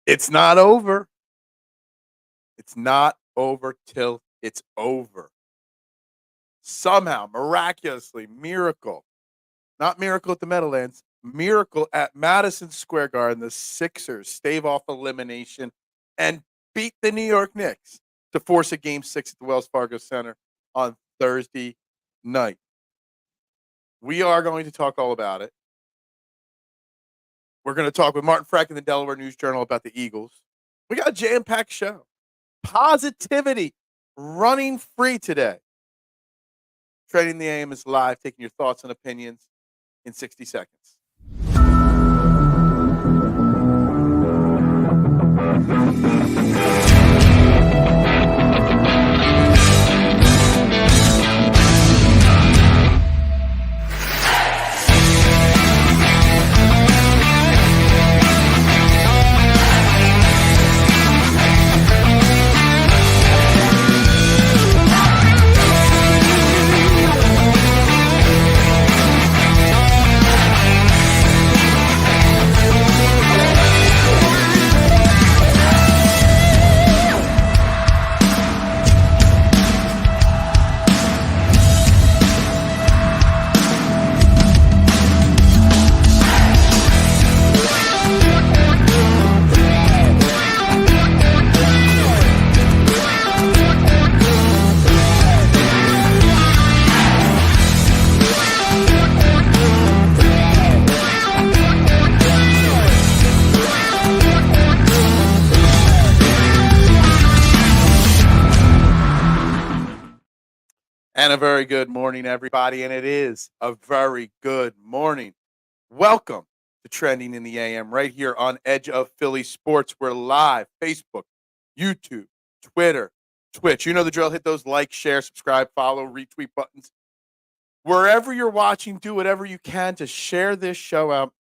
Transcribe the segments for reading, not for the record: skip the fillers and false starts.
It's not over. It's not over till it's over. Somehow, miraculously, miracle, not miracle at the Meadowlands, miracle at Madison Square Garden, the Sixers stave off elimination and beat the New York Knicks to force a game 6 at the Wells Fargo Center on Thursday night. We are going to talk all about it. We're going to talk with Martin Freck in the Delaware News Journal about the Eagles. We got a jam-packed show. Positivity running free today. Trading the AM is live, taking your thoughts and opinions in 60 seconds. And a very good morning, everybody. And it is a very good morning. Welcome to Trending in the AM right here on Edge of Philly Sports. We're live, Facebook, YouTube, Twitter, Twitch. You know the drill. Hit those like, share, subscribe, follow, retweet buttons. Wherever you're watching, do whatever you can to share this show out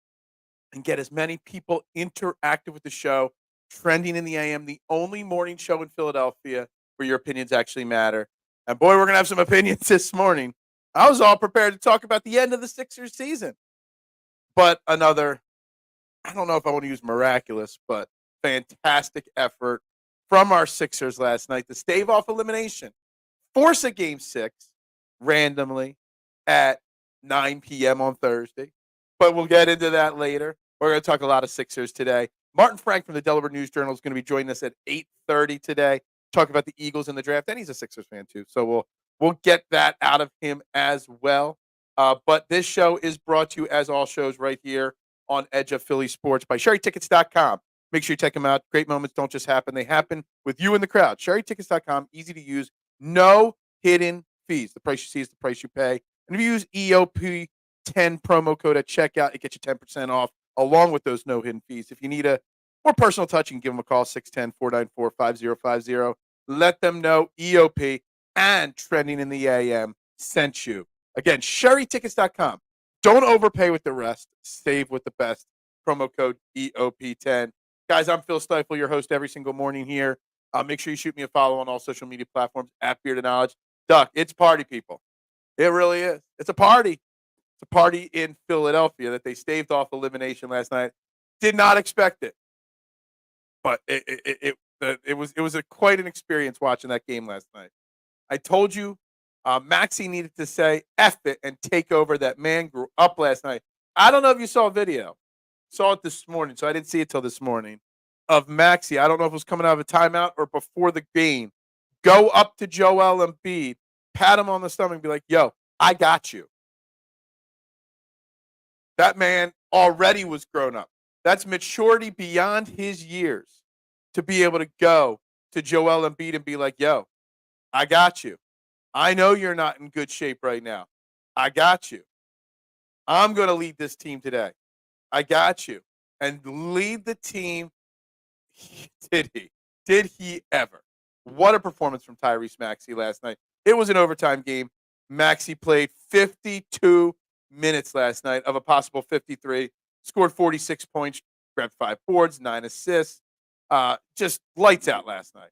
and get as many people interactive with the show. Trending in the AM, the only morning show in Philadelphia where your opinions actually matter. And boy, we're going to have some opinions this morning. I was all prepared to talk about the end of the Sixers season. But another, I don't know if I want to use miraculous, but fantastic effort from our Sixers last night to stave off elimination. Force a game 6 randomly at 9 p.m. on Thursday. But we'll get into that later. We're going to talk a lot of Sixers today. Martin Frank from the Delaware News Journal is going to be joining us at 8:30 today. Talk about the Eagles in the draft, and he's a Sixers fan too, so we'll get that out of him as well. But this show is brought to you, as all shows, right here on Edge of Philly Sports by SherryTickets.com. Make sure you check them out. Great moments don't just happen; they happen with you in the crowd. SherryTickets.com, easy to use, no hidden fees. The price you see is the price you pay. And if you use EOP10 promo code at checkout, it gets you 10% off, along with those no hidden fees. If you need a more personal touch, you can give them a call, 610-494-5050. Let them know EOP and Trending in the AM sent you. Again, SherryTickets.com. Don't overpay with the rest. Save with the best. Promo code EOP10. Guys, I'm Phil Stiefel, your host every single morning here. Make sure you shoot me a follow on all social media platforms at Bearded Knowledge. Duck, it's party, people. It really is. It's a party. It's a party in Philadelphia that they staved off elimination last night. Did not expect it. But it was quite an experience watching that game last night. I told you, Maxey needed to say F it and take over. That man grew up last night. I don't know if you saw a video. Saw it this morning, so I didn't see it till this morning, of Maxey. I don't know if it was coming out of a timeout or before the game. Go up to Joel Embiid, pat him on the stomach, and be like, yo, I got you. That man already was grown up. That's maturity beyond his years to be able to go to Joel Embiid and be like, yo, I got you. I know you're not in good shape right now. I got you. I'm going to lead this team today. I got you. And lead the team. Did he? Did he ever? What a performance from Tyrese Maxey last night. It was an overtime game. Maxey played 52 minutes last night of a possible 53. Scored 46 points, grabbed 5 boards, 9 assists. Just lights out last night.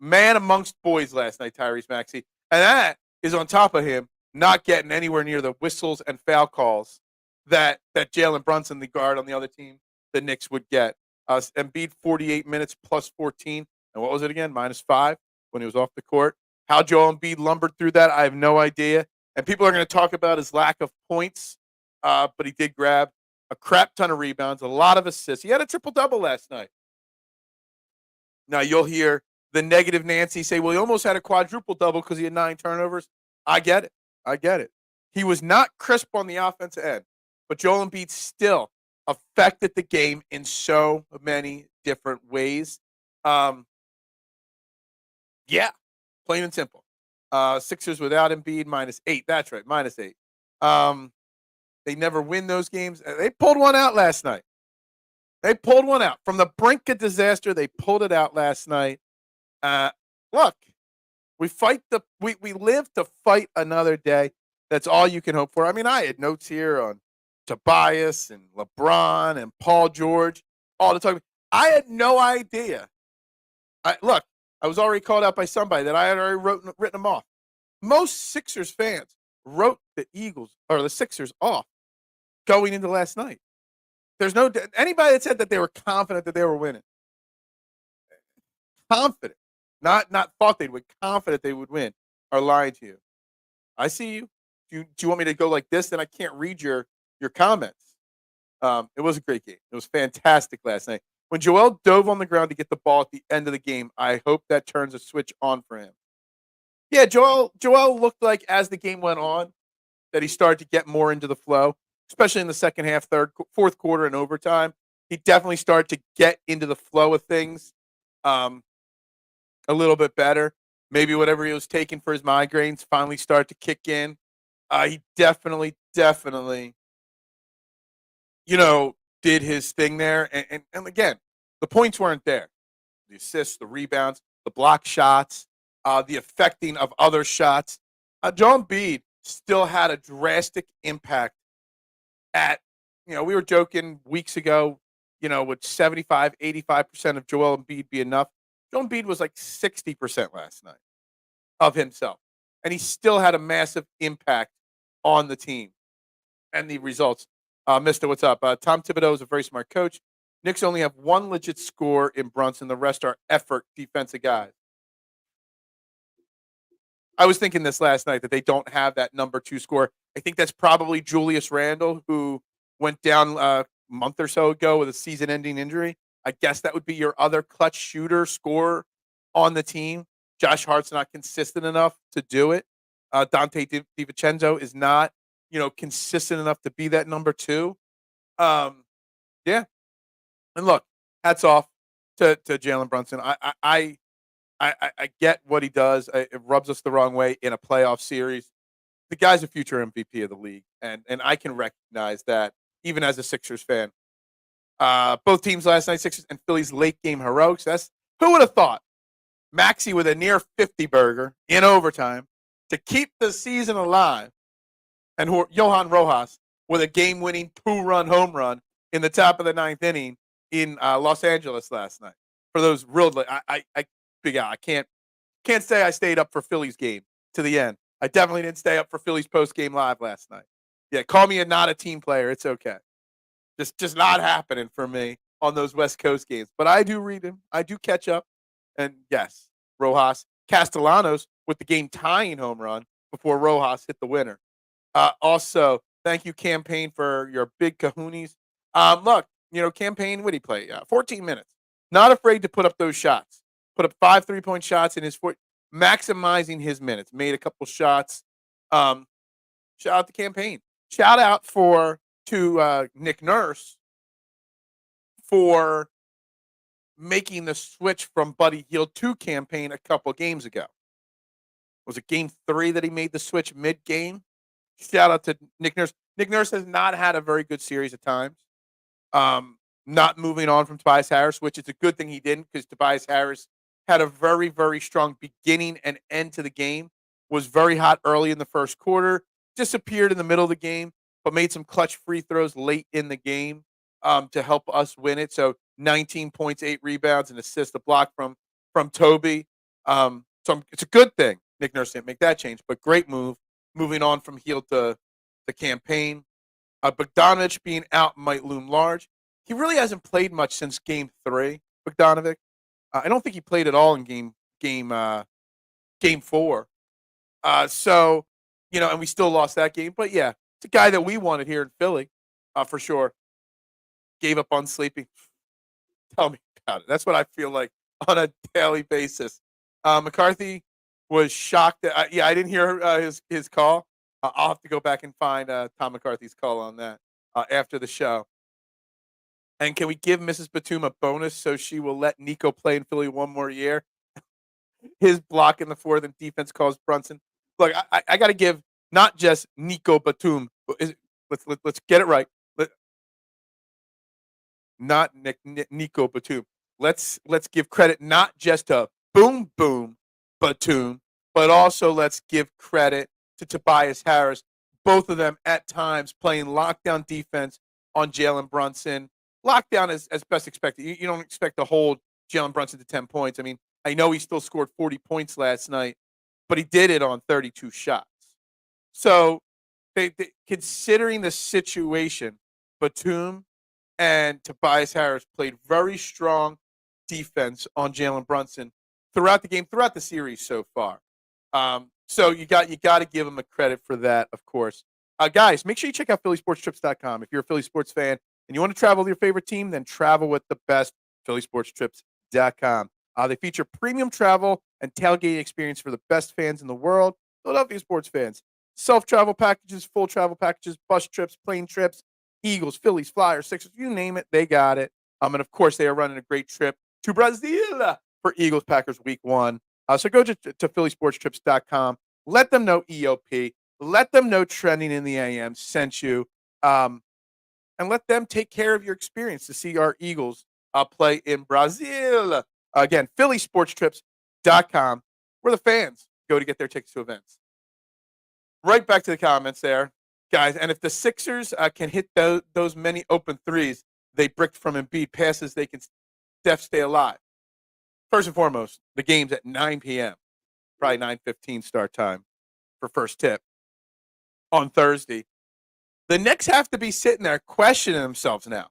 Man amongst boys last night, Tyrese Maxey. And that is on top of him not getting anywhere near the whistles and foul calls that Jalen Brunson, the guard on the other team, the Knicks would get. Embiid 48 minutes plus 14. And what was it again? -5 when he was off the court. How Joel Embiid lumbered through that, I have no idea. And people are going to talk about his lack of points, but he did grab a crap ton of rebounds, a lot of assists. He had a triple-double last night. Now, you'll hear the negative Nancy say, well, he almost had a quadruple-double because he had 9 turnovers. I get it. I get it. He was not crisp on the offensive end, but Joel Embiid still affected the game in so many different ways. Yeah, plain and simple. Sixers without Embiid, -8. That's right, -8. They never win those games. They pulled one out last night. They pulled one out. From the brink of disaster, they pulled it out last night. Look, we live to fight another day. That's all you can hope for. I mean, I had notes here on Tobias and LeBron and Paul George all the time. I had no idea. I was already called out by somebody that I had already written them off. Most Sixers fans wrote the Eagles or the Sixers off going into last night. There's anybody that said that they were confident that they were winning. Confident. Not thought they'd win. Confident they would win are lying to you. I see you. Do you want me to go like this? Then I can't read your comments. It was a great game. It was fantastic last night. When Joel dove on the ground to get the ball at the end of the game, I hope that turns a switch on for him. Yeah, Joel looked like as the game went on that he started to get more into the flow, especially in the second half, fourth quarter, and overtime. He definitely started to get into the flow of things a little bit better. Maybe whatever he was taking for his migraines finally started to kick in. He definitely, did his thing there. And again, the points weren't there. The assists, the rebounds, the block shots, the affecting of other shots. Joel Embiid still had a drastic impact we were joking weeks ago, would 75, 85% of Joel Embiid be enough? Joel Embiid was like 60% last night of himself. And he still had a massive impact on the team and the results. Mister, what's up? Tom Thibodeau is a very smart coach. Knicks only have one legit score in Brunson. The rest are effort defensive guys. I was thinking this last night that they don't have that number 2 score. I think that's probably Julius Randle, who went down a month or so ago with a season-ending injury. I guess that would be your other clutch shooter scorer on the team. Josh Hart's not consistent enough to do it. Dante DiVincenzo is not, consistent enough to be that number 2. Yeah. And look, hats off to Jalen Brunson. I get what he does. It rubs us the wrong way in a playoff series. The guy's a future MVP of the league, and I can recognize that even as a Sixers fan. Both teams last night, Sixers and Phillies, late game heroics. Who would have thought Maxey with a near 50 burger in overtime to keep the season alive, and Johan Rojas with a game-winning 2-run home run in the top of the 9th inning in Los Angeles last night. For those real, big out. I can't say I stayed up for Phillies game to the end. I definitely didn't stay up for Phillies post-game live last night. Yeah, call me not a team player. It's okay. Just not happening for me on those West Coast games. But I do read them. I do catch up. And yes, Rojas, Castellanos with the game-tying home run before Rojas hit the winner. Also, thank you, Campaign, for your big kahunas. Look, Campaign, what did he play? 14 minutes. Not afraid to put up those shots. Put up 5 3-point shots in his maximizing his minutes. Made a couple shots. Shout out to Campaign. Shout out to Nick Nurse for making the switch from Buddy Hield to Campaign a couple games ago. Was it game 3 that he made the switch mid-game? Shout out to Nick Nurse. Nick Nurse has not had a very good series at times. Not moving on from Tobias Harris, which is a good thing he didn't, because Tobias Harris had a very, very strong beginning and end to the game, was very hot early in the first quarter, disappeared in the middle of the game, but made some clutch free throws late in the game to help us win it. So 19 points, 8 rebounds, and assist, a block from Toby. It's a good thing Nick Nurse didn't make that change, but great move. Moving on from Hield to the Campaign. Bogdanovich being out might loom large. he really hasn't played much since Game 3, Bogdanovic. I don't think he played at all in Game 4. So, and we still lost that game. But yeah, it's a guy that we wanted here in Philly, for sure. Gave up on sleeping. Tell me about it. That's what I feel like on a daily basis. McCarthy was shocked that I didn't hear his call. I'll have to go back and find Tom McCarthy's call on that after the show. And can we give Mrs. Batum a bonus so she will let Nico play in Philly one more year? His block in the fourth and defense calls Brunson. Look, I got to give not just Nico Batum. Let's get it right. Not Nico Batum. Let's give credit not just to Boom Boom Batum, but also let's give credit to Tobias Harris. Both of them at times playing lockdown defense on Jalen Brunson. Lockdown as best expected. You don't expect to hold Jalen Brunson to 10 points. I mean, I know he still scored 40 points last night, but he did it on 32 shots. So, considering the situation, Batum and Tobias Harris played very strong defense on Jalen Brunson throughout the game, throughout the series so far. So you got to give him a credit for that, of course. Guys, make sure you check out PhillySportsTrips.com. If you're a Philly sports fan and you want to travel with your favorite team, then travel with the best, PhillySportsTrips.com. They feature premium travel and tailgate experience for the best fans in the world, Philadelphia sports fans. Self-travel packages, full travel packages, bus trips, plane trips, Eagles, Phillies, Flyers, Sixers, you name it, they got it. And of course, they are running a great trip to Brazil for Eagles Packers Week 1. So go to PhillySportsTrips.com. Let them know EOP. Let them know Trending in the AM sent you. And let them take care of your experience to see our Eagles play in Brazil. Again, PhillySportsTrips.com, where the fans go to get their tickets to events. Right back to the comments there, guys. And if the Sixers can hit those many open threes they bricked from Embiid passes, they can stay alive. First and foremost, the game's at 9 p.m., probably 9:15 start time for first tip on Thursday. The Knicks have to be sitting there questioning themselves now.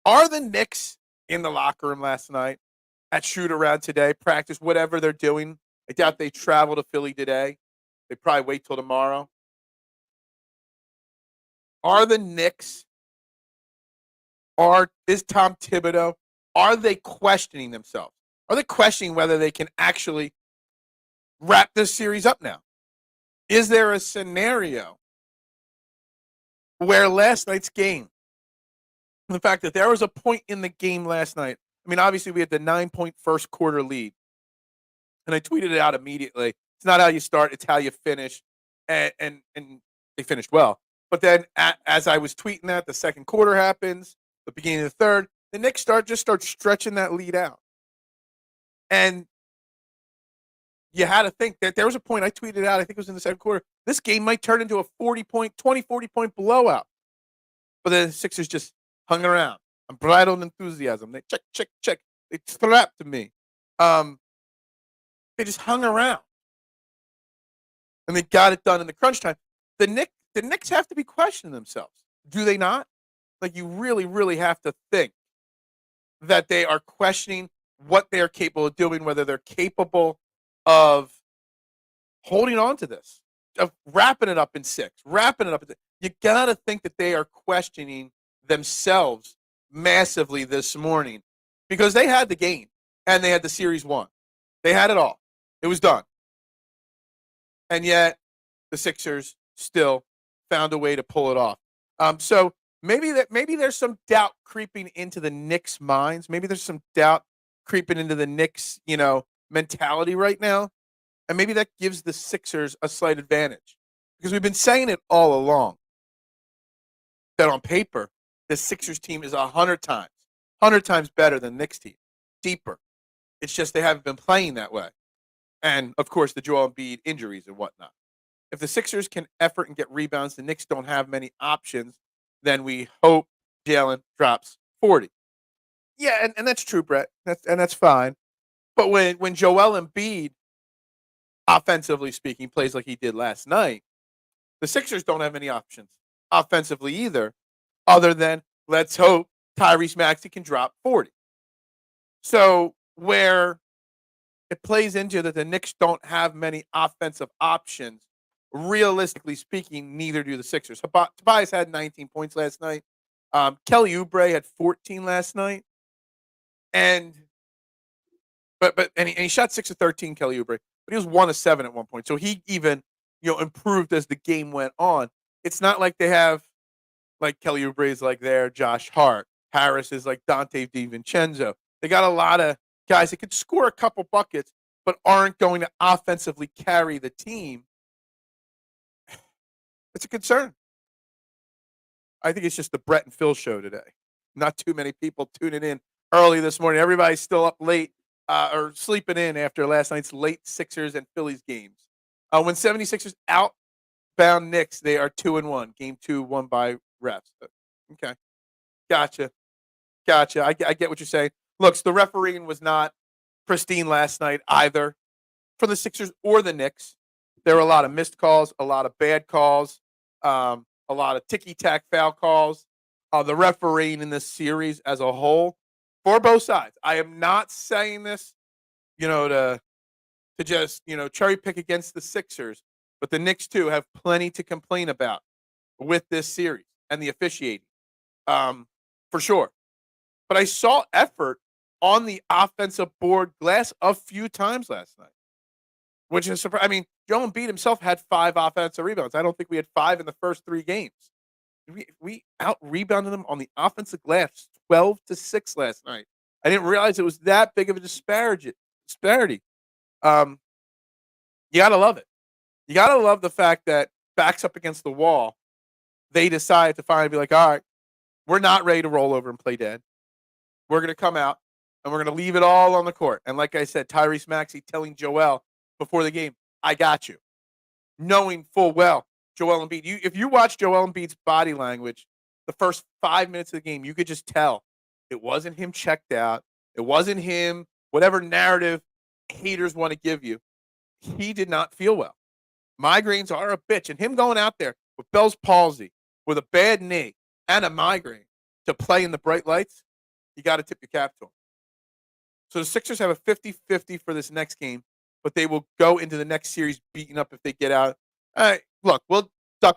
Are the Knicks in the locker room last night, at shoot-around today, practice, whatever they're doing? I doubt they travel to Philly today. They probably wait till tomorrow. Are the Knicks, is Tom Thibodeau, are they questioning themselves? Are they questioning whether they can actually wrap this series up now? Is there a scenario where last night's game, the fact that there was a point in the game last night, I mean, obviously we had the 9-point first quarter lead, and I tweeted it out immediately. It's not how you start, it's how you finish, and they finished well. But then as I was tweeting that, the second quarter happens, the beginning of the third, the Knicks start stretching that lead out. And you had to think that there was a point I tweeted out, I think it was in the second quarter, this game might turn into a 40-point blowout. But then the Sixers just hung around. Unbridled enthusiasm. They check. They strapped me. They just hung around. And they got it done in the crunch time. The Knicks have to be questioning themselves. Do they not? Like, you really, really have to think that they are questioning what they are capable of doing, whether they're capable of holding on to this, of wrapping it up in 6, wrapping it up. You got to think that they are questioning themselves massively this morning, because they had the game and they had the series won. They had it all. It was done. And yet the Sixers still found a way to pull it off. So maybe there's some doubt creeping into the Knicks' minds. Maybe there's some doubt creeping into the Knicks, mentality right now. And maybe that gives the Sixers a slight advantage, because we've been saying it all along that on paper, the Sixers team is 100 times better than the Knicks team, deeper. It's just they haven't been playing that way. And, of course, the Joel Embiid injuries and whatnot. If the Sixers can effort and get rebounds, the Knicks don't have many options, then we hope Jalen drops 40. Yeah, and that's true, Brett. That's fine. But when Joel Embiid, offensively speaking, plays like he did last night, the Sixers don't have any options offensively either, other than let's hope Tyrese Maxey can drop 40. So where it plays into that the Knicks don't have many offensive options, realistically speaking, neither do the Sixers. Tobias had 19 points last night. Kelly Oubre had 14 last night. And he shot 6 of 13, Kelly Oubre, but he was 1 of 7 at one point. So he even, improved as the game went on. It's not like they have like Kelly Oubre is like there, Josh Hart. Harris is like Dante DiVincenzo. They got a lot of guys that could score a couple buckets, but aren't going to offensively carry the team. It's a concern. I think it's just the Brett and Phil show today. Not too many people tuning in early this morning. Everybody's still up late or sleeping in after last night's late Sixers and Phillies games. When 76ers outbound Knicks, they are 2-1. Game 2 won by refs. Okay. Gotcha. I get what you're saying. Look, the refereeing was not pristine last night either for the Sixers or the Knicks. There were a lot of missed calls, a lot of bad calls, a lot of ticky-tack foul calls. The refereeing in this series as a whole for both sides. I am not saying this, to just, cherry pick against the Sixers, but the Knicks too have plenty to complain about with this series and the officiating, for sure. But I saw effort on the offensive board glass a few times last night, which is surprising. I mean, Joel Embiid himself had 5 offensive rebounds. I don't think we had 5 in the first 3 games. We out-rebounded them on the offensive glass 12-6 last night. I didn't realize it was that big of a disparity. You got to love it. You got to love the fact that backs up against the wall, they decide to finally be like, all right, we're not ready to roll over and play dead. We're going to come out, and we're going to leave it all on the court. And like I said, Tyrese Maxey telling Joel before the game, I got you. Knowing full well, Joel Embiid, if you watch Joel Embiid's body language, the first 5 minutes of the game, you could just tell it wasn't him checked out. It wasn't him, whatever narrative haters want to give you. He did not feel well. Migraines are a bitch. And him going out there with Bell's palsy, with a bad knee, and a migraine to play in the bright lights, you got to tip your cap to him. So the Sixers have a 50-50 for this next game, but they will go into the next series beaten up if they get out. Look,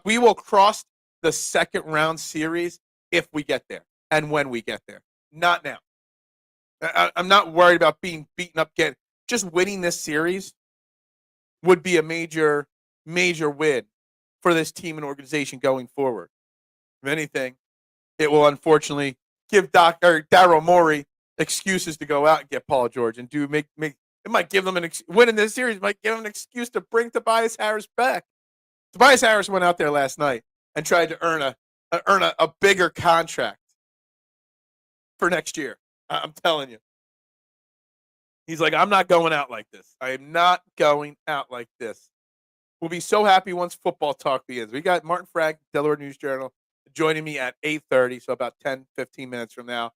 we will cross the second round series if we get there and when we get there. Not now. I'm not worried about being beaten up again. Just winning this series would be a major win for this team and organization going forward. If anything, it will unfortunately give Daryl Morey excuses to go out and get Paul George and make it might give them winning this series might give them an excuse to bring Tobias Harris back. Tobias Harris went out there last night and tried to earn a bigger contract for next year. I'm telling you. He's like, I'm not going out like this. I am not going out like this. We'll be so happy once football talk begins. We got Martin Frag, Delaware News Journal, joining me at 8:30, so about 10, 15 minutes from now.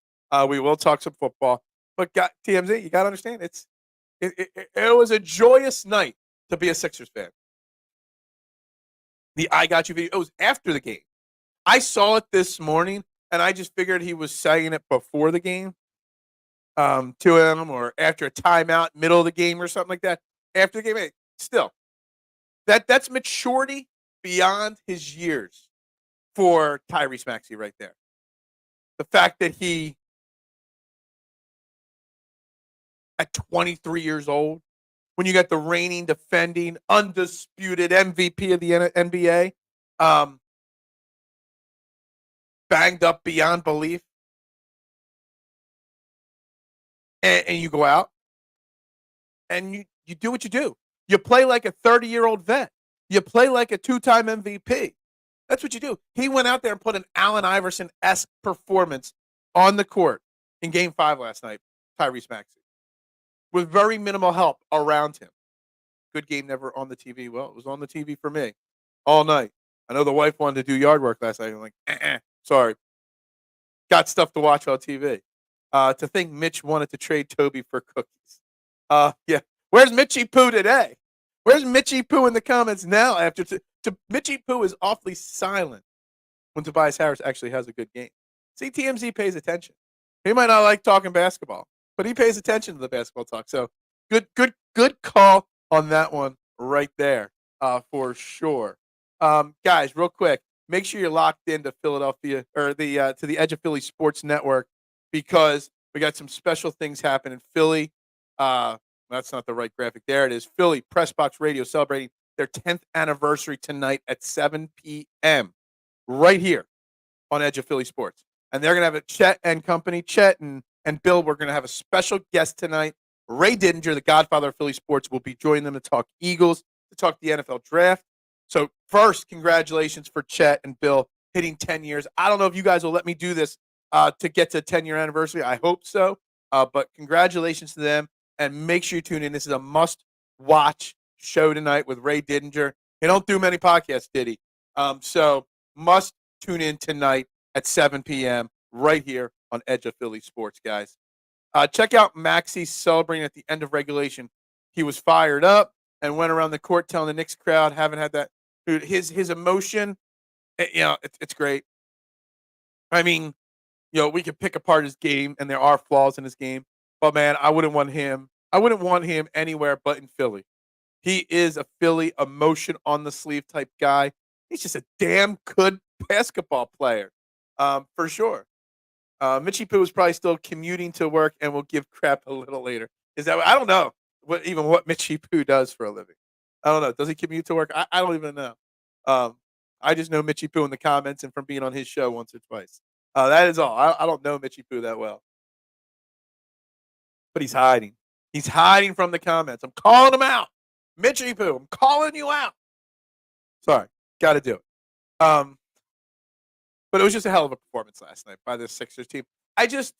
We will talk some football. But TMZ, you got to understand, it was a joyous night to be a Sixers fan. The I Got You video, it was after the game. I saw it this morning, and I just figured he was saying it before the game to him or after a timeout, middle of the game or something like that. After the game, hey, still, that's maturity beyond his years for Tyrese Maxey right there. The fact that he, at 23 years old, when you got the reigning, defending, undisputed MVP of the NBA, banged up beyond belief, and you go out and you do what you do. You play like a 30-year-old vet. You play like a 2-time MVP. That's what you do. He went out there and put an Allen Iverson-esque performance on the court in Game 5 last night, Tyrese Maxey, with very minimal help around him. Good game never on the TV. Well, it was on the TV for me all night. I know the wife wanted to do yard work last night. I'm like, sorry. Got stuff to watch on TV. To think Mitch wanted to trade Toby for cookies. Yeah. Where's Mitchy Poo today? Where's Mitchy Poo in the comments now? After Mitchy Poo is awfully silent when Tobias Harris actually has a good game. See, TMZ pays attention. He might not like talking basketball, but he pays attention to the basketball talk. So good call on that one right there, for sure. Guys, real quick, make sure you're locked into Philadelphia or to the Edge of Philly Sports Network because we got some special things happening in Philly. That's not the right graphic. There it is. Philly Press Box Radio celebrating their 10th anniversary tonight at 7 p.m. right here on Edge of Philly Sports. And they're going to have a Chet and company. Chet and Bill, we're going to have a special guest tonight. Ray Didinger, the godfather of Philly sports, will be joining them to talk Eagles, to talk the NFL draft. So first, congratulations for Chet and Bill hitting 10 years. I don't know if you guys will let me do this to get to 10-year anniversary. I hope so. But congratulations to them. And make sure you tune in. This is a must-watch show tonight with Ray Didinger. He don't do many podcasts, did he? So must tune in tonight at 7 p.m. right here on Edge of Philly Sports, guys. Check out Maxey celebrating at the end of regulation. He was fired up and went around the court telling the Knicks crowd, haven't had that. Dude, his emotion, it's great. I mean, we could pick apart his game, and there are flaws in his game. But, man, I wouldn't want him anywhere but in Philly. He is a Philly emotion on the sleeve type guy. He's just a damn good basketball player, for sure. Mitchie Poo is probably still commuting to work and will give crap a little later. Is that? I don't know what Mitchie Poo does for a living. I don't know. Does he commute to work? I don't even know. I just know Mitchie Poo in the comments and from being on his show once or twice. That is all. I don't know Mitchie Poo that well, but he's hiding. He's hiding from the comments. I'm calling him out. Mitchie Poo, I'm calling you out. Sorry, got to do it. But it was just a hell of a performance last night by the Sixers team. It's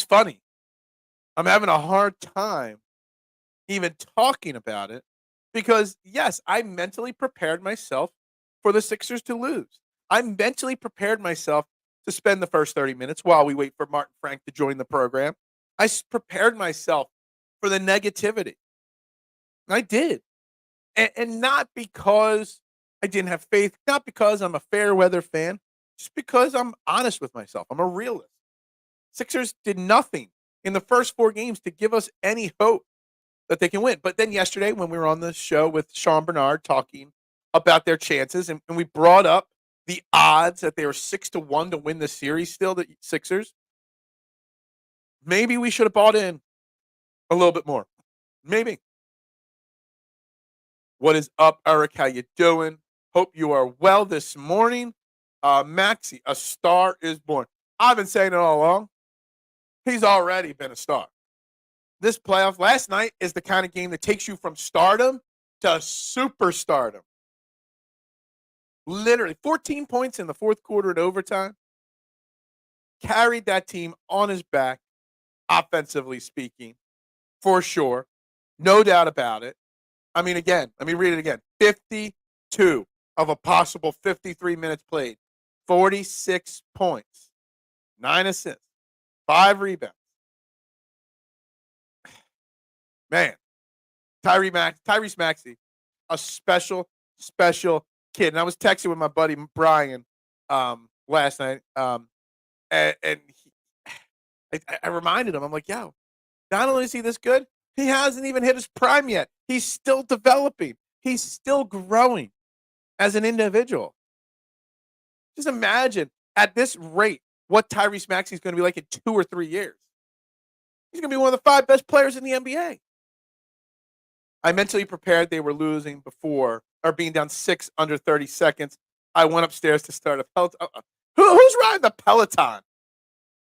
funny. I'm having a hard time even talking about it because, yes, I mentally prepared myself for the Sixers to lose. I mentally prepared myself to spend the first 30 minutes while we wait for Martin Frank to join the program. I prepared myself for the negativity. I did. And not because I didn't have faith, not because I'm a fair weather fan, just because I'm honest with myself. I'm a realist. Sixers did nothing in the first 4 games to give us any hope that they can win. But then yesterday when we were on the show with Sean Bernard talking about their chances, and we brought up the odds that they were 6-1 to win the series still, the Sixers, maybe we should have bought in a little bit more. Maybe. What is up, Eric? How you doing? Hope you are well this morning. Maxey, a star is born. I've been saying it all along. He's already been a star. This playoff last night is the kind of game that takes you from stardom to superstardom. Literally 14 points in the fourth quarter in overtime. Carried that team on his back, offensively speaking, for sure. No doubt about it. I mean, again, let me read it again. 52 of a possible 53 minutes played. 46 points. 9 assists. 5 rebounds. Man, Tyrese Maxey, a special kid. And I was texting with my buddy Brian last night. I reminded him, I'm like, yo, not only is he this good, he hasn't even hit his prime yet. He's still developing. He's still growing as an individual. Just imagine at this rate what Tyrese Maxey is going to be like in 2 or 3 years. He's going to be one of the 5 best players in the NBA. I mentally prepared they were losing before or being down 6 under 30 seconds. I went upstairs to start a Peloton. Who's riding the Peloton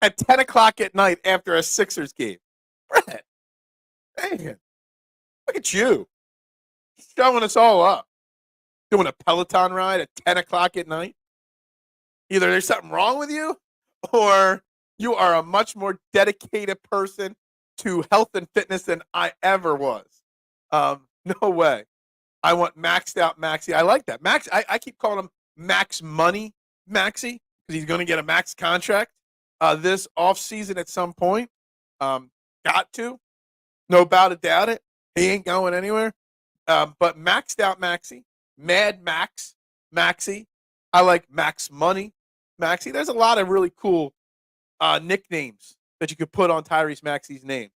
at 10 o'clock at night after a Sixers game? Brett, man, look at you. Showing us all up. Doing a Peloton ride at 10 o'clock at night. Either there's something wrong with you or you are a much more dedicated person to health and fitness than I ever was. No way. I want maxed out Maxey. I like that. Max, I keep calling him Max Money Maxey because he's going to get a max contract this offseason at some point. Got to. No doubt about it. He ain't going anywhere. But maxed out Maxey. Mad Max Maxey. I like Max Money. Maxey. There's a lot of really cool nicknames that you could put on Tyrese Maxey's name.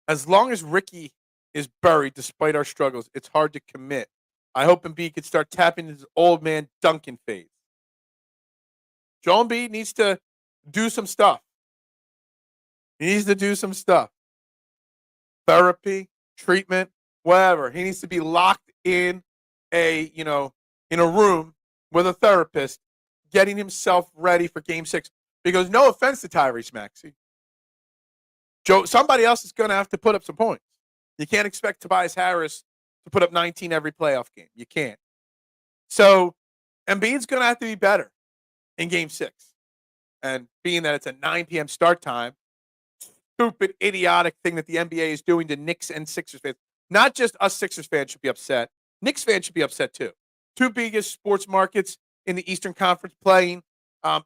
As long as Ricky is buried despite our struggles, it's hard to commit. I hope Embiid could start tapping his old man Duncan phase. Joel Embiid needs to do some stuff. He needs to do some stuff. Therapy, treatment, whatever. He needs to be locked in in a room with a therapist, getting himself ready for Game 6. Because no offense to Tyrese Maxey, somebody else is going to have to put up some points. You can't expect Tobias Harris to put up 19 every playoff game. You can't. So Embiid's going to have to be better in Game 6. And being that it's a 9 p.m. start time, stupid, idiotic thing that the NBA is doing to Knicks and Sixers fans. Not just us Sixers fans should be upset. Knicks fans should be upset too. Two biggest sports markets in the Eastern Conference playing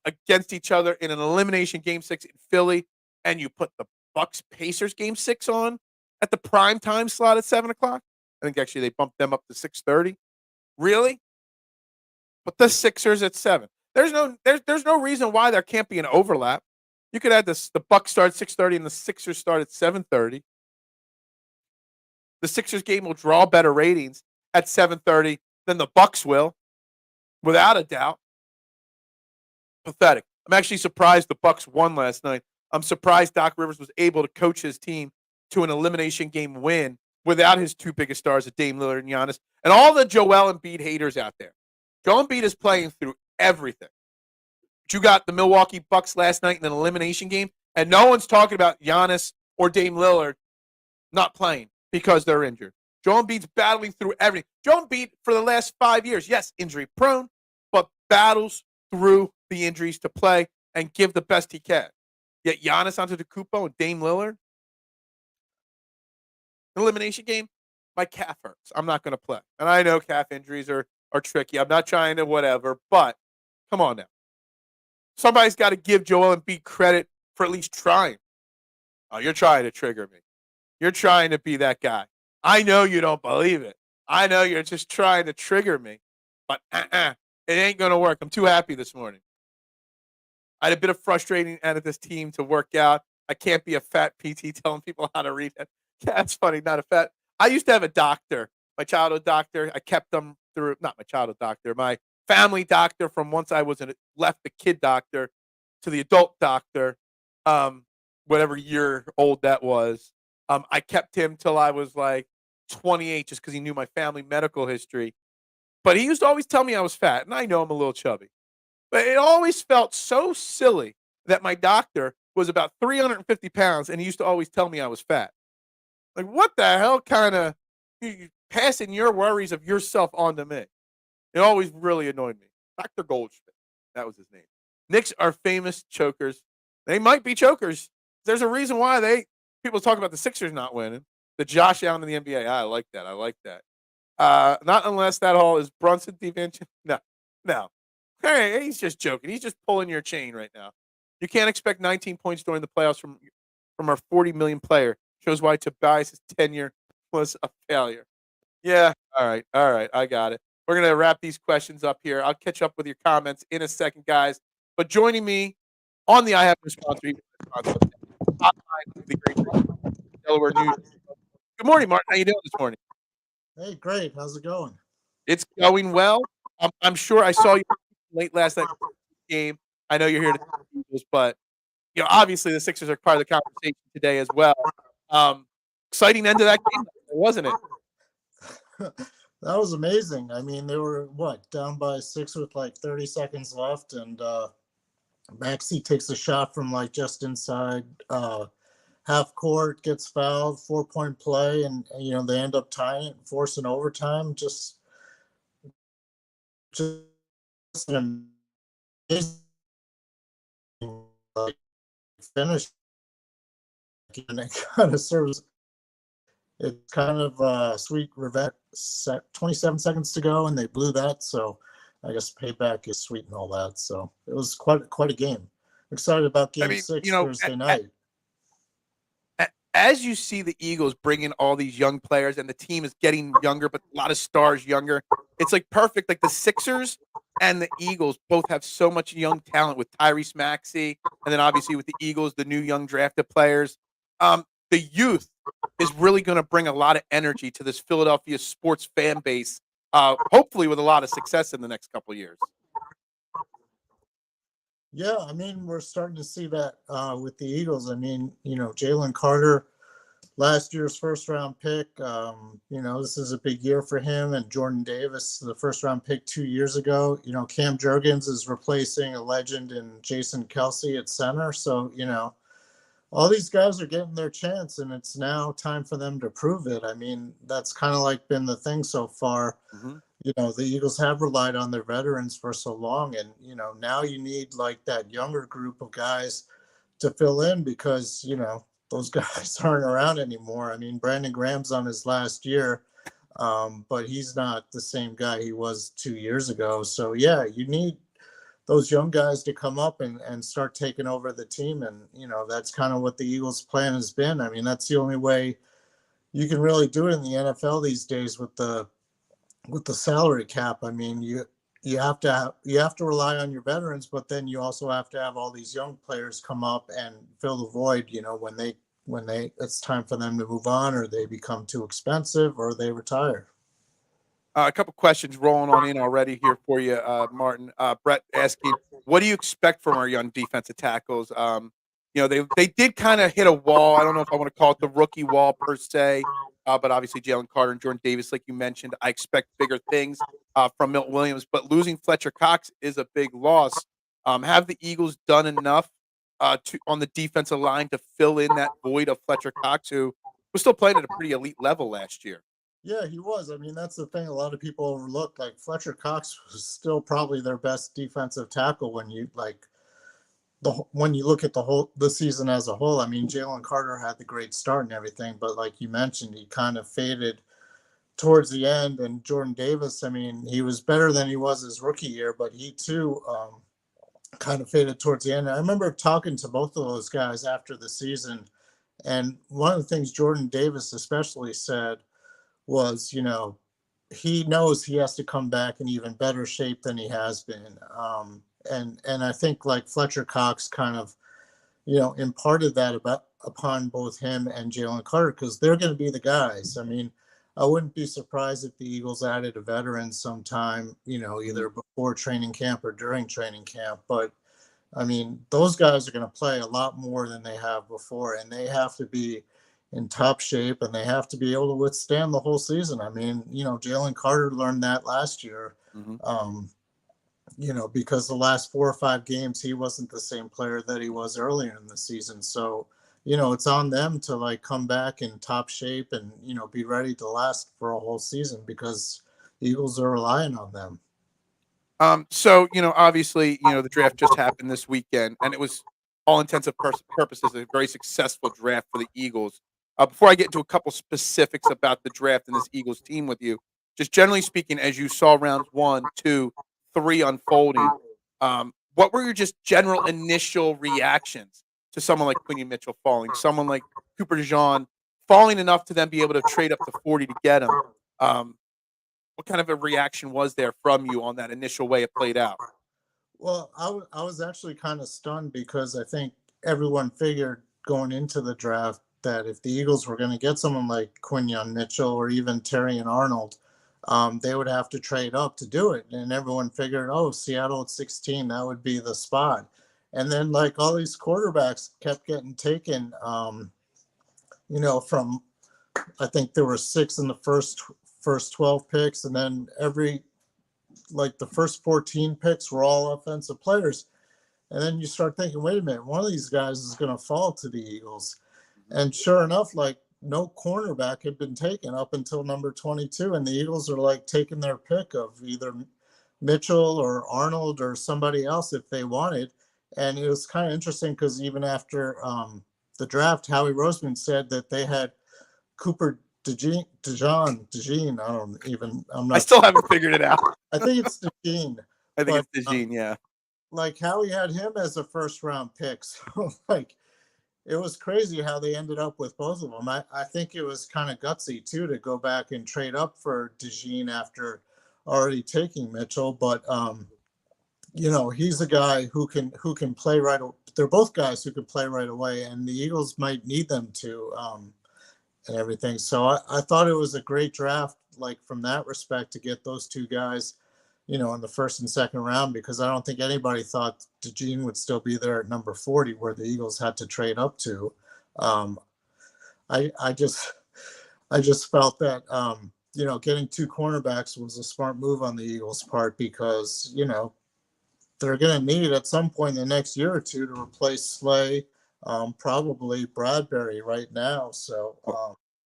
against each other in an elimination Game 6 in Philly, and you put the Bucks-Pacers Game 6 on at the prime time slot at 7 o'clock. I think actually they bumped them up to 6:30. Really? But the Sixers at 7. There's no reason why there can't be an overlap. You could have the Bucks start at 6:30 and the Sixers start at 7:30. The Sixers game will draw better ratings at 7:30 than the Bucks will, without a doubt. Pathetic. I'm actually surprised the Bucks won last night. I'm surprised Doc Rivers was able to coach his team to an elimination game win without his two biggest stars, Dame Lillard and Giannis, and all the Joel Embiid haters out there. Joel Embiid is playing through everything. But you got the Milwaukee Bucks last night in an elimination game, and no one's talking about Giannis or Dame Lillard not playing because they're injured. Joel Embiid's battling through everything. Joel Embiid, for the last 5 years, yes, injury-prone, but battles through the injuries to play and give the best he can. Yet Giannis Antetokounmpo and Dame Lillard, elimination game, my calf hurts. I'm not going to play. And I know calf injuries are tricky. I'm not trying to whatever, but come on now. Somebody's got to give Joel Embiid credit for at least trying. Oh, you're trying to trigger me. You're trying to be that guy. I know you don't believe it. I know you're just trying to trigger me. But it ain't going to work. I'm too happy this morning. I had a bit of frustrating out of this team to work out. I can't be a fat PT telling people how to read it. That's funny, not a fat. I used to have a doctor, my childhood doctor. I kept them through, not my childhood doctor, my family doctor from once I was left the kid doctor to the adult doctor, whatever year old that was. I kept him till I was like 28 just because he knew my family medical history. But he used to always tell me I was fat, and I know I'm a little chubby. But it always felt so silly that my doctor was about 350 pounds, and he used to always tell me I was fat. Like, what the hell kind of passing your worries of yourself onto me? It always really annoyed me. Dr. Goldschmidt, that was his name. Knicks are famous chokers. They might be chokers. There's a reason why people talk about the Sixers not winning. The Josh Allen in the NBA. I like that. Not unless that all is Brunson DeVinci. No. Hey, he's just joking. He's just pulling your chain right now. You can't expect 19 points during the playoffs from our 40 million player. Shows why Tobias' tenure was a failure. Yeah. All right. I got it. We're going to wrap these questions up here. I'll catch up with your comments in a second, guys. But joining me on the I Have No Sponsor, the great Delaware News. Good morning, Martin. How you doing this morning? Hey, great. How's it going? It's going well. I'm sure I saw you late last night game. I know you're here to talk Eagles, but obviously the Sixers are part of the conversation today as well. Exciting end to that game, wasn't it? That was amazing. I mean, they were down by 6 with like 30 seconds left, and Maxey takes a shot from like just inside half court, gets fouled, 4-point play, and they end up tying it, forcing overtime. Just an amazing finish, and it kind of serves. It's kind of sweet revenge. 27 seconds to go, and they blew that. So I guess payback is sweet and all that. So it was quite a game. Excited about Game 6 Thursday night. as you see the Eagles bring in all these young players and the team is getting younger, but a lot of stars younger, it's like perfect. Like the Sixers and the Eagles both have so much young talent with Tyrese Maxey, and then obviously with the Eagles, the new young drafted players. The youth is really going to bring a lot of energy to this Philadelphia sports fan base. Hopefully, with a lot of success in the next couple of years. Yeah, I mean, we're starting to see that with the Eagles. I mean, Jalen Carter, last year's first round pick. This is a big year for him. And Jordan Davis, the first round pick 2 years ago. Cam Jurgens is replacing a legend in Jason Kelsey at center. So, all these guys are getting their chance, and it's now time for them to prove it. I mean, that's kind of like been the thing so far. Mm-hmm. The Eagles have relied on their veterans for so long, and now you need like that younger group of guys to fill in because those guys aren't around anymore. I mean, Brandon Graham's on his last year, but he's not the same guy he was 2 years ago. So yeah, you need those young guys to come up and start taking over the team, and that's kind of what the Eagles' plan has been. I mean, that's the only way you can really do it in the NFL these days with the salary cap. I mean, you have to rely on your veterans, but then you also have to have all these young players come up and fill the void, when it's time for them to move on, or they become too expensive, or they retire. A couple questions rolling on in already here for you, Martin. Brett asking, what do you expect from our young defensive tackles? They did kind of hit a wall. I don't know if I want to call it the rookie wall per se, but obviously Jalen Carter and Jordan Davis, like you mentioned, I expect bigger things from Milton Williams. But losing Fletcher Cox is a big loss. Have the Eagles done enough on the defensive line to fill in that void of Fletcher Cox, who was still playing at a pretty elite level last year? Yeah, he was. I mean, that's the thing. A lot of people overlook. Like Fletcher Cox was still probably their best defensive tackle when you when you look at the season as a whole. I mean, Jalen Carter had the great start and everything, but like you mentioned, he kind of faded towards the end. And Jordan Davis, I mean, he was better than he was his rookie year, but he too kind of faded towards the end. I remember talking to both of those guys after the season, and one of the things Jordan Davis especially said was, he knows he has to come back in even better shape than he has been. And I think like Fletcher Cox kind of, imparted that upon both him and Jalen Carter, because they're going to be the guys. I mean, I wouldn't be surprised if the Eagles added a veteran sometime, either before training camp or during training camp. But I mean, those guys are going to play a lot more than they have before, and they have to be in top shape, and they have to be able to withstand the whole season. I mean, Jalen Carter learned that last year, Mm-hmm. because the last 4 or 5 games, he wasn't the same player that he was earlier in the season. So, it's on them to like come back in top shape and, be ready to last for a whole season, because the Eagles are relying on them. So, obviously, the draft just happened this weekend, and it was all intents and purposes a very successful draft for the Eagles. Before I get into a couple specifics about the draft and this Eagles team with you, just generally speaking, as you saw rounds 1, 2, 3 unfolding, what were your just general initial reactions to someone like Quincy Mitchell falling, someone like Cooper DeJean falling enough to then be able to trade up to 40 to get him? What kind of a reaction was there from you on that initial way it played out? Well, I was actually kind of stunned, because I think everyone figured going into the draft that if the Eagles were going to get someone like Quinyon Mitchell or even Terrion Arnold, they would have to trade up to do it. And everyone figured, oh, Seattle at 16, that would be the spot. And then like all these quarterbacks kept getting taken, from, I think there were 6 in the first 12 picks, and then the first 14 picks were all offensive players. And then you start thinking, wait a minute, one of these guys is going to fall to the Eagles. And sure enough, like no cornerback had been taken up until number 22. And the Eagles are like taking their pick of either Mitchell or Arnold or somebody else if they wanted. And it was kind of interesting, because even after the draft, Howie Roseman said that they had Cooper DeJean. I'm I not still sure. haven't figured it out. I think it's DeJean. I think But it's DeJean, yeah. like Howie had him as a first round pick. So like it was crazy how they ended up with both of them. I think it was kind of gutsy too to go back and trade up for DeJean after already taking Mitchell. But he's a guy who can play right. They're both guys who can play right away, and the Eagles might need them to and everything. So I thought it was a great draft, like from that respect, to get those two guys, in the first and second round, because I don't think anybody thought DeJean would still be there at number 40, where the Eagles had to trade up to. Um, I just felt that getting two cornerbacks was a smart move on the Eagles' part, because they're going to need at some point in the next year or two to replace Slay, probably Bradbury right now. So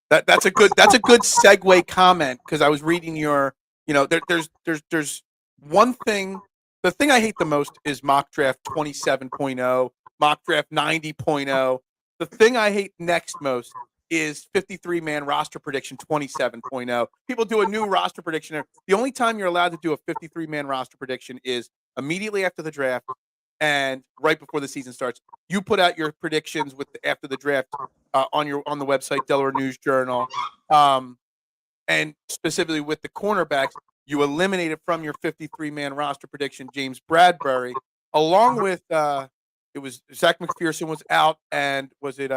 that's a good segue comment, because I was reading your there's one thing. The thing I hate the most is mock draft 27.0, mock draft 90.0. The thing I hate next most is 53-man roster prediction 27.0. People do a new roster prediction. The only time you're allowed to do a 53-man roster prediction is immediately after the draft and right before the season starts. You put out your predictions after the draft on the website, Delaware News Journal, and specifically with the cornerbacks, you eliminated from your 53-man roster prediction James Bradbury, along with it was Zach McPherson was out, and was it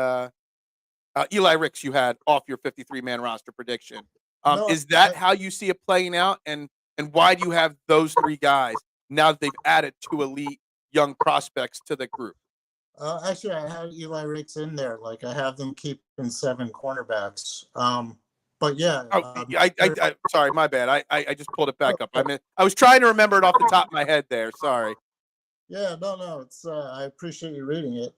Eli Ricks you had off your 53-man roster prediction. No, Is that how you see it playing out? And why do you have those three guys now that they've added two elite young prospects to the group? Actually, I have Eli Ricks in there. Like, I have them keeping 7 cornerbacks. But yeah. Sorry, my bad. I just pulled it back up. I was trying to remember it off the top of my head there. Sorry. Yeah, no, it's I appreciate you reading it.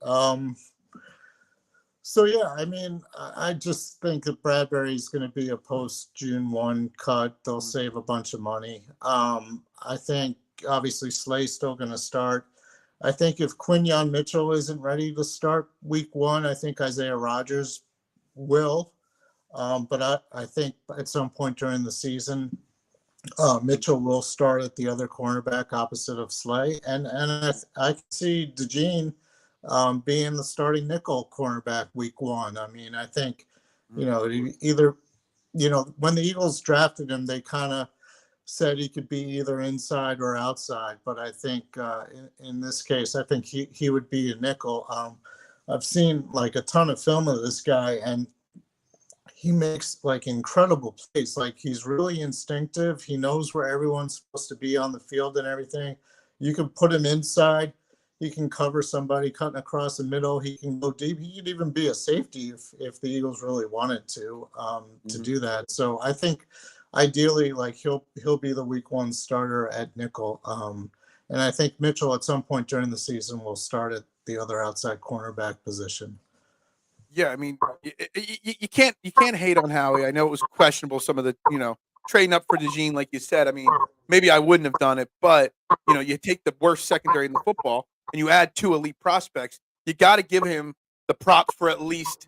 So yeah, I mean, I just think that Bradbury is going to be a post June 1 cut. They'll save a bunch of money. I think obviously Slay's still going to start. I think if Quinyon Mitchell isn't ready to start week 1, I think Isaiah Rodgers will. But I think at some point during the season, Mitchell will start at the other cornerback opposite of Slay, and I can see DeJean being the starting nickel cornerback week 1. I mean, I think either when the Eagles drafted him, they kind of said he could be either inside or outside, but I think in this case, I think he would be a nickel. I've seen like a ton of film of this guy, and he makes like incredible plays. Like, he's really instinctive. He knows where everyone's supposed to be on the field and everything. You can put him inside. He can cover somebody cutting across the middle. He can go deep. He could even be a safety if the Eagles really wanted to do that. So I think ideally, like, he'll be the week 1 starter at nickel. And I think Mitchell at some point during the season will start at the other outside cornerback position. Yeah, I mean, you can't hate on Howie. I know it was questionable, some of the trading up for DeJean, like you said. I mean, maybe I wouldn't have done it, but you take the worst secondary in the football and you add 2 elite prospects. You got to give him the props for at least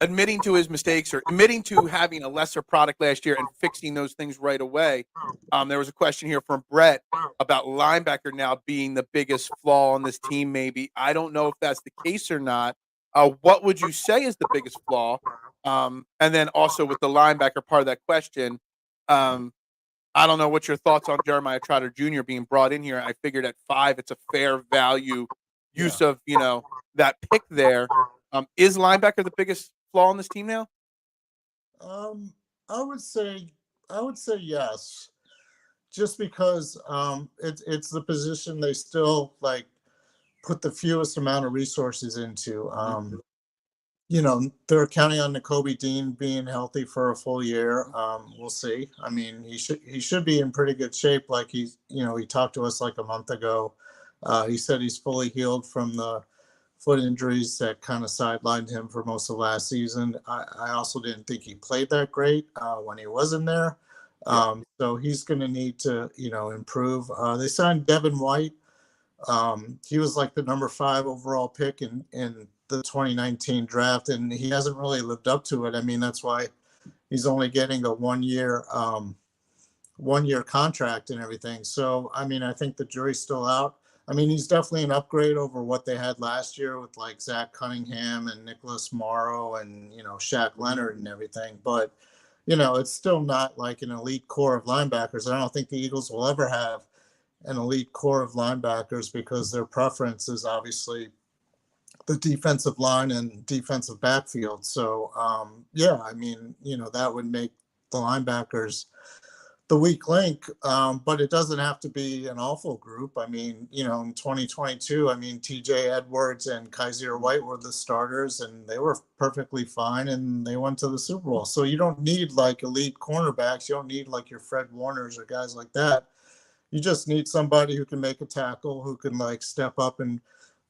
admitting to his mistakes, or admitting to having a lesser product last year and fixing those things right away. There was a question here from Brett about linebacker now being the biggest flaw on this team. Maybe, I don't know if that's the case or not. What would you say is the biggest flaw? And then also with the linebacker part of that question, I don't know what your thoughts on Jeremiah Trotter Jr. being brought in here. I figured at 5, it's a fair value use of that pick there. Is linebacker the biggest flaw on this team now? I would say yes, just because it's the position they still like put the fewest amount of resources into. They're counting on Nakobe Dean being healthy for a full year. We'll see. I mean, he should be in pretty good shape. Like, he talked to us like a month ago. He said he's fully healed from the foot injuries that kind of sidelined him for most of last season. I also didn't think he played that great when he wasn't there. So he's going to need to, improve. They signed Devin White. He was like the number 5 overall pick in the 2019 draft, and he hasn't really lived up to it. I mean, that's why he's only getting a 1-year contract and everything. So, I mean, I think the jury's still out. I mean, he's definitely an upgrade over what they had last year with like Zach Cunningham and Nicholas Morrow and, Shaq Leonard and everything. But, it's still not like an elite core of linebackers. I don't think the Eagles will ever have an elite core of linebackers because their preference is obviously the defensive line and defensive backfield. So, yeah, I mean, that would make the linebackers the weak link, but it doesn't have to be an awful group. I mean, in 2022, I mean, TJ Edwards and Kaiser White were the starters, and they were perfectly fine, and they went to the Super Bowl. So you don't need like elite cornerbacks. You don't need like your Fred Warners or guys like that. You just need somebody who can make a tackle, who can like step up and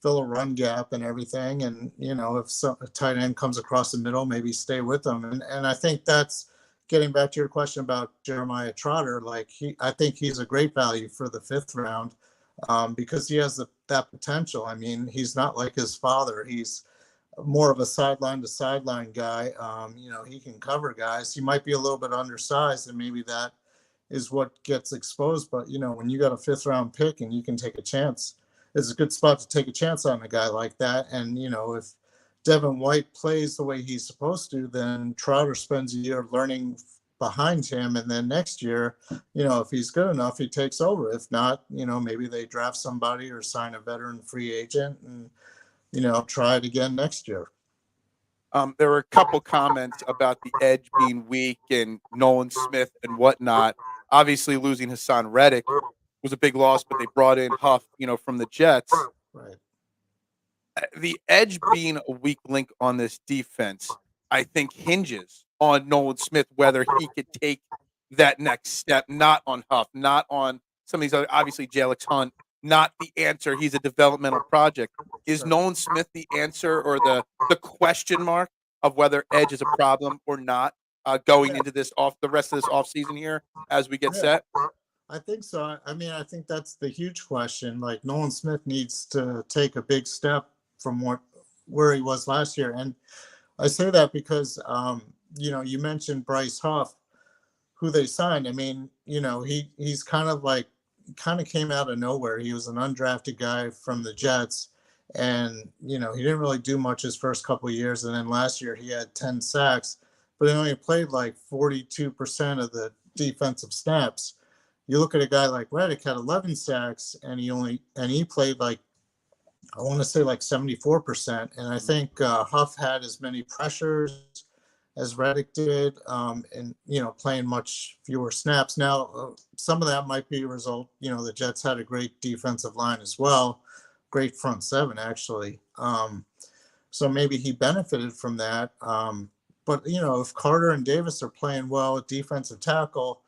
fill a run gap and everything. And if a tight end comes across the middle, maybe stay with them. And I think that's getting back to your question about Jeremiah Trotter. Like I think he's a great value for the 5th round, because he has that potential. I mean, he's not like his father. He's more of a sideline to sideline guy. He can cover guys. He might be a little bit undersized, and maybe that is what gets exposed. But when you got a 5th round pick and you can take a chance, it's a good spot to take a chance on a guy like that. And if Devin White plays the way he's supposed to, then Trotter spends a year learning behind him, and then next year, if he's good enough, he takes over. If not, maybe they draft somebody or sign a veteran free agent and try it again next year. There were a couple comments about the edge being weak and Nolan Smith and whatnot. Obviously, losing Hassan Reddick was a big loss, but they brought in Huff, from the Jets. Right. The edge being a weak link on this defense, I think, hinges on Nolan Smith, whether he could take that next step, not on Huff, not on some of these other, obviously, Jalix Hunt, not the answer. He's a developmental project. Is Sure. Nolan Smith the answer or the question mark of whether edge is a problem or not going into the rest of this offseason here as we get set? I think so. I mean, I think that's the huge question. Like Nolan Smith needs to take a big step from where he was last year. And I say that because, you mentioned Bryce Huff, who they signed. I mean, he's kind of came out of nowhere. He was an undrafted guy from the Jets, and he didn't really do much his first couple of years. And then last year he had 10 sacks, but he only played like 42% of the defensive snaps. You look at a guy like Reddick had 11 sacks, and he played like, I want to say like 74%. And I think Huff had as many pressures as Reddick did, and playing much fewer snaps. Now, some of that might be a result. The Jets had a great defensive line as well, great front seven actually. So maybe he benefited from that. But if Carter and Davis are playing well at defensive tackle,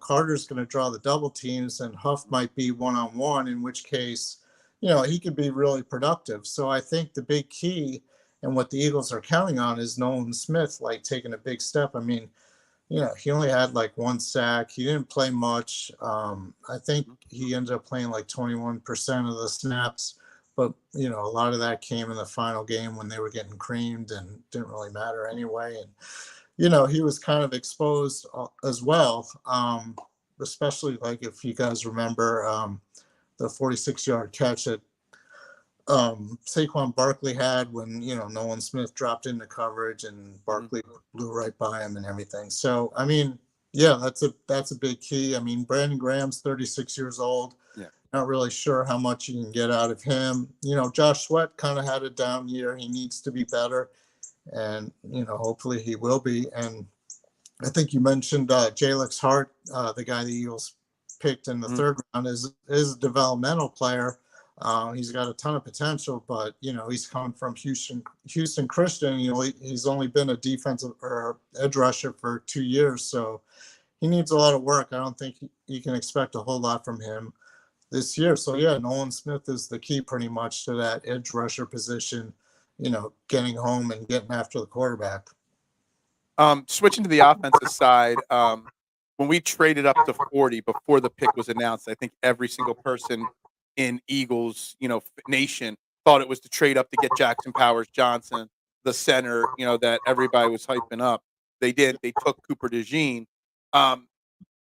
Carter's going to draw the double teams, and Huff might be one-on-one, in which case, he could be really productive. So I think the big key and what the Eagles are counting on is Nolan Smith, like taking a big step. I mean, he only had like 1 sack. He didn't play much. I think he ended up playing like 21% of the snaps, but a lot of that came in the final game when they were getting creamed and didn't really matter anyway. And he was kind of exposed as well, especially like if you guys remember the 46-yard catch that Saquon Barkley had when Nolan Smith dropped into coverage and Barkley blew right by him and everything. So I mean, yeah, that's a big key. I mean, Brandon Graham's 36 years old. Yeah. Not really sure how much you can get out of him. Josh Sweat kind of had a down year. He needs to be better, and hopefully he will be. And I think you mentioned Jalix Hart, the guy the Eagles picked in the 3rd round, is a developmental player. He's got a ton of potential, but he's coming from Houston Christian. He's only been a defensive or edge rusher for 2 years, so he needs a lot of work. I don't think you can expect a whole lot from him this year. So yeah, Nolan Smith is the key pretty much to that edge rusher position. Getting home and getting after the quarterback. Switching to the offensive side, when we traded up to 40 before the pick was announced, I think every single person in Eagles, nation thought it was to trade up to get Jackson Powers Johnson, the center, that everybody was hyping up. They did. They took Cooper DeJean.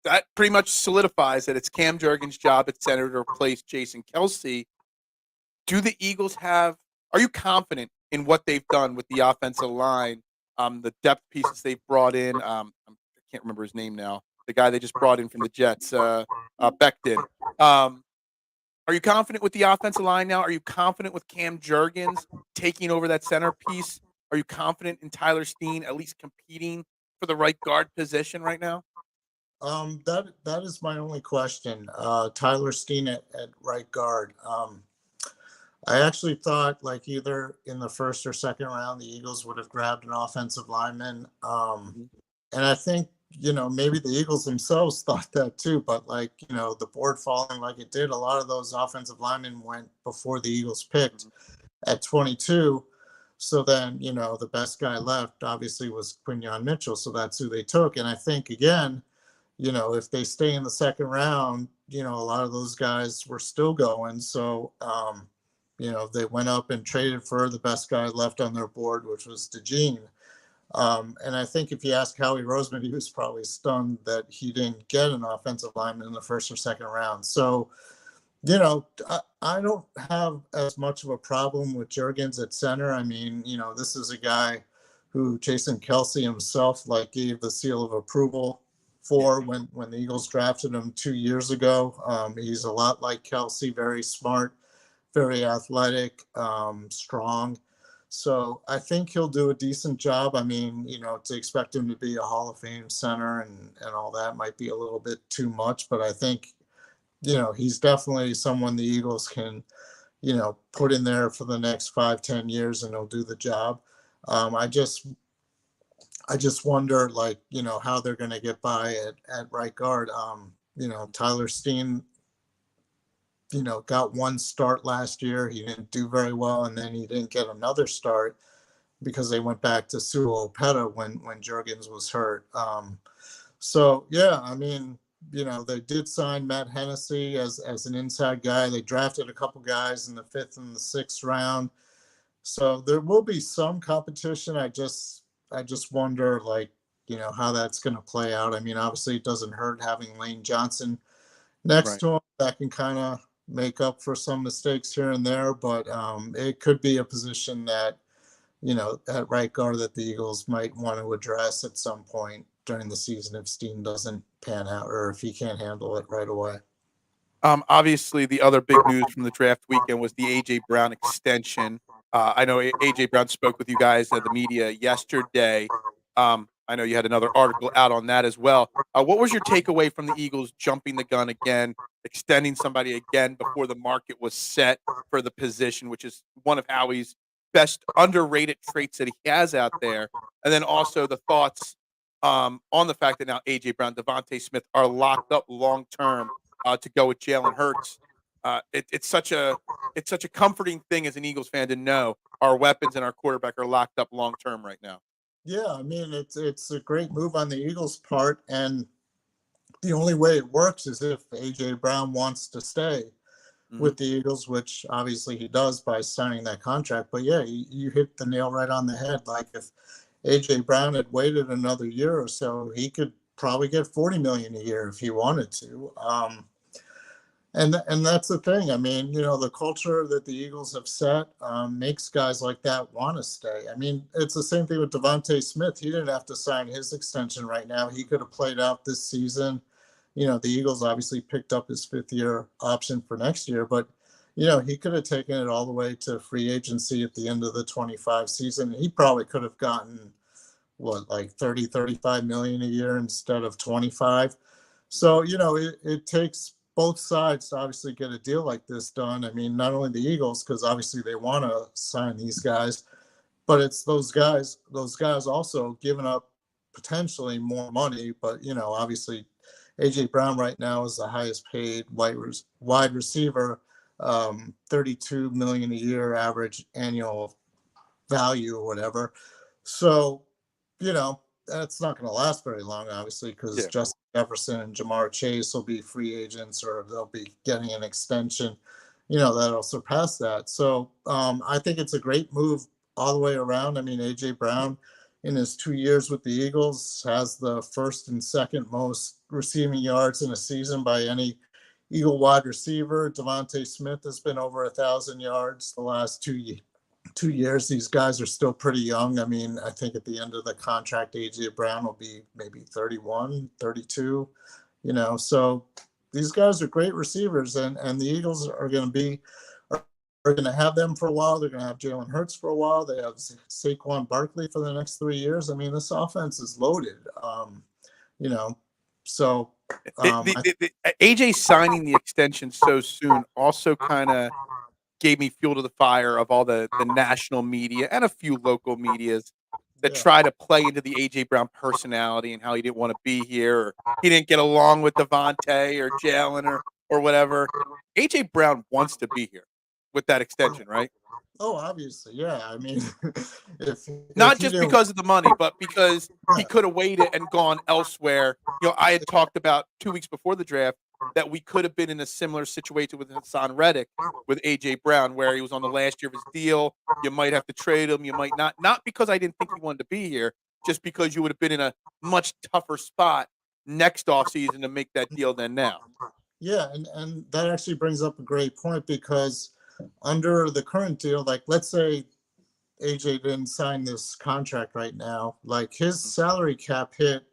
that pretty much solidifies that it's Cam Jurgens' job at center to replace Jason Kelce. Do the Eagles are you confident in what they've done with the offensive line, the depth pieces they've brought in? I can't remember his name now. The guy they just brought in from the Jets, Becton. Are you confident with the offensive line now? Are you confident with Cam Jurgens taking over that centerpiece? Are you confident in Tyler Steen at least competing for the right guard position right now? That is my only question. Tyler Steen at right guard. I actually thought like either in the first or second round, the Eagles would have grabbed an offensive lineman. Mhm. And I think, maybe the Eagles themselves thought that too, but like, the board falling like it did, a lot of those offensive linemen went before the Eagles picked Mhm. at 22. So then, the best guy left obviously was Quinyon Mitchell. So that's who they took. And I think again, if they stay in the second round, a lot of those guys were still going. So, they went up and traded for the best guy left on their board, which was DeJean. And I think if you ask Howie Roseman, he was probably stunned that he didn't get an offensive lineman in the first or second round. So, I don't have as much of a problem with Jurgens at center. I mean, this is a guy who Jason Kelce himself like gave the seal of approval Yeah. for when the Eagles drafted him 2 years ago. He's a lot like Kelce, very smart, very athletic, strong. So I think he'll do a decent job. I mean, to expect him to be a Hall of Fame center and all that might be a little bit too much, but I think, he's definitely someone the Eagles can, put in there for the next 5, 10 years and he'll do the job. I just wonder, like, how they're going to get by at right guard. Tyler Steen, got one start last year. He didn't do very well, and then he didn't get another start because they went back to Suo Opeta when Jurgens was hurt. So yeah, I mean, they did sign Matt Hennessy as an inside guy. They drafted a couple guys in the 5th and the 6th round. So there will be some competition. I just wonder, like, how that's going to play out. I mean, obviously it doesn't hurt having Lane Johnson next Right. to him. That can kind of make up for some mistakes here and there, but it could be a position that, at right guard that the Eagles might want to address at some point during the season if Steen doesn't pan out or if he can't handle it right away. Obviously, the other big news from the draft weekend was the AJ Brown extension. I know AJ Brown spoke with you guys at the media yesterday. I know you had another article out on that as well. What was your takeaway from the Eagles jumping the gun again, extending somebody again before the market was set for the position, which is one of Howie's best underrated traits that he has out there? And then also the thoughts on the fact that now AJ Brown, Devonta Smith are locked up long term to go with Jalen Hurts. It's such a comforting thing as an Eagles fan to know our weapons and our quarterback are locked up long term right now. Yeah, I mean, it's a great move on the Eagles' part, and the only way it works is if AJ Brown wants to stay Hmm. with the Eagles, which obviously he does by signing that contract. But yeah, you hit the nail right on the head. Like if AJ Brown had waited another year or so, he could probably get 40 million a year if he wanted to. And that's the thing. I mean, the culture that the Eagles have set makes guys like that want to stay. I mean, it's the same thing with Devonta Smith. He didn't have to sign his extension right now. He could have played out this season. The Eagles obviously picked up his 5th-year option for next year, but he could have taken it all the way to free agency at the end of the 25 season. He probably could have gotten what, like 30, 35 million a year instead of 25. So, it takes both sides to obviously get a deal like this done. I mean, not only the Eagles, because obviously they want to sign these guys, but it's those guys also giving up potentially more money. But, obviously AJ Brown right now is the highest paid wide receiver, 32 million a year average annual value or whatever. So, that's not going to last very long, obviously, because Yeah. Justin Jefferson and Jamar Chase will be free agents or they'll be getting an extension, that'll surpass that. So I think it's a great move all the way around. I mean, AJ Brown in his 2 years with the Eagles has the first and second most receiving yards in a season by any Eagle wide receiver. Devonta Smith has been over 1,000 yards the last 2 years. These guys are still pretty young. I mean, I think at the end of the contract, A.J. Brown will be maybe 31, 32, so these guys are great receivers, and the Eagles are going to have them for a while. They're going to have Jalen Hurts for a while. They have Saquon Barkley for the next 3 years. I mean, this offense is loaded. So AJ signing the extension so soon also kind of gave me fuel to the fire of all the national media and a few local medias that try to play into the AJ Brown personality and how he didn't want to be here, or he didn't get along with Devonta or Jalen or whatever. AJ Brown wants to be here with that extension, right? Oh, obviously, yeah. I mean, not just because of the money, but because he could have waited and gone elsewhere. I had talked about 2 weeks before the draft that we could have been in a similar situation with Hassan Reddick with AJ Brown, where he was on the last year of his deal. You might have to trade him, you might not. Not because I didn't think he wanted to be here, just because you would have been in a much tougher spot next offseason to make that deal than now. Yeah, and that actually brings up a great point, because under the current deal, like, let's say AJ didn't sign this contract right now, like, his salary cap hit,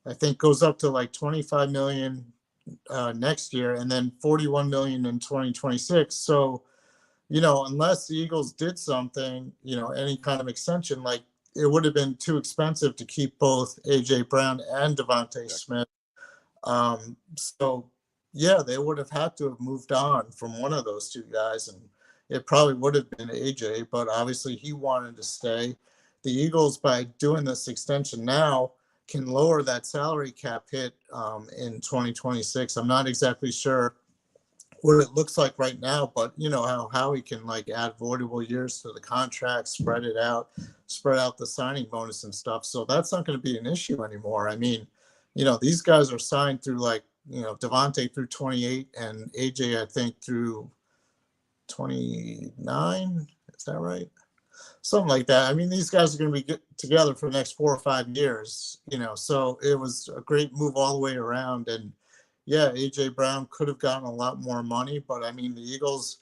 I think, goes up to like 25 million next year, and then 41 million in 2026. So, unless the Eagles did something, any kind of extension, like, it would have been too expensive to keep both AJ Brown and Devonta Smith. So yeah, they would have had to have moved on from one of those two guys, and it probably would have been AJ, but obviously he wanted to stay. The Eagles, by doing this extension now, can lower that salary cap hit in 2026. I'm not exactly sure what it looks like right now, but how Howie can, like, add voidable years to the contract, spread out the signing bonus and stuff. So that's not going to be an issue anymore. I mean, these guys are signed through, like, Devonta through 28 and AJ, I think, through 29. Is that right? Something like that. I mean, these guys are going to be together for the next 4 or 5 years, so it was a great move all the way around. And yeah, AJ Brown could have gotten a lot more money, but I mean, the Eagles,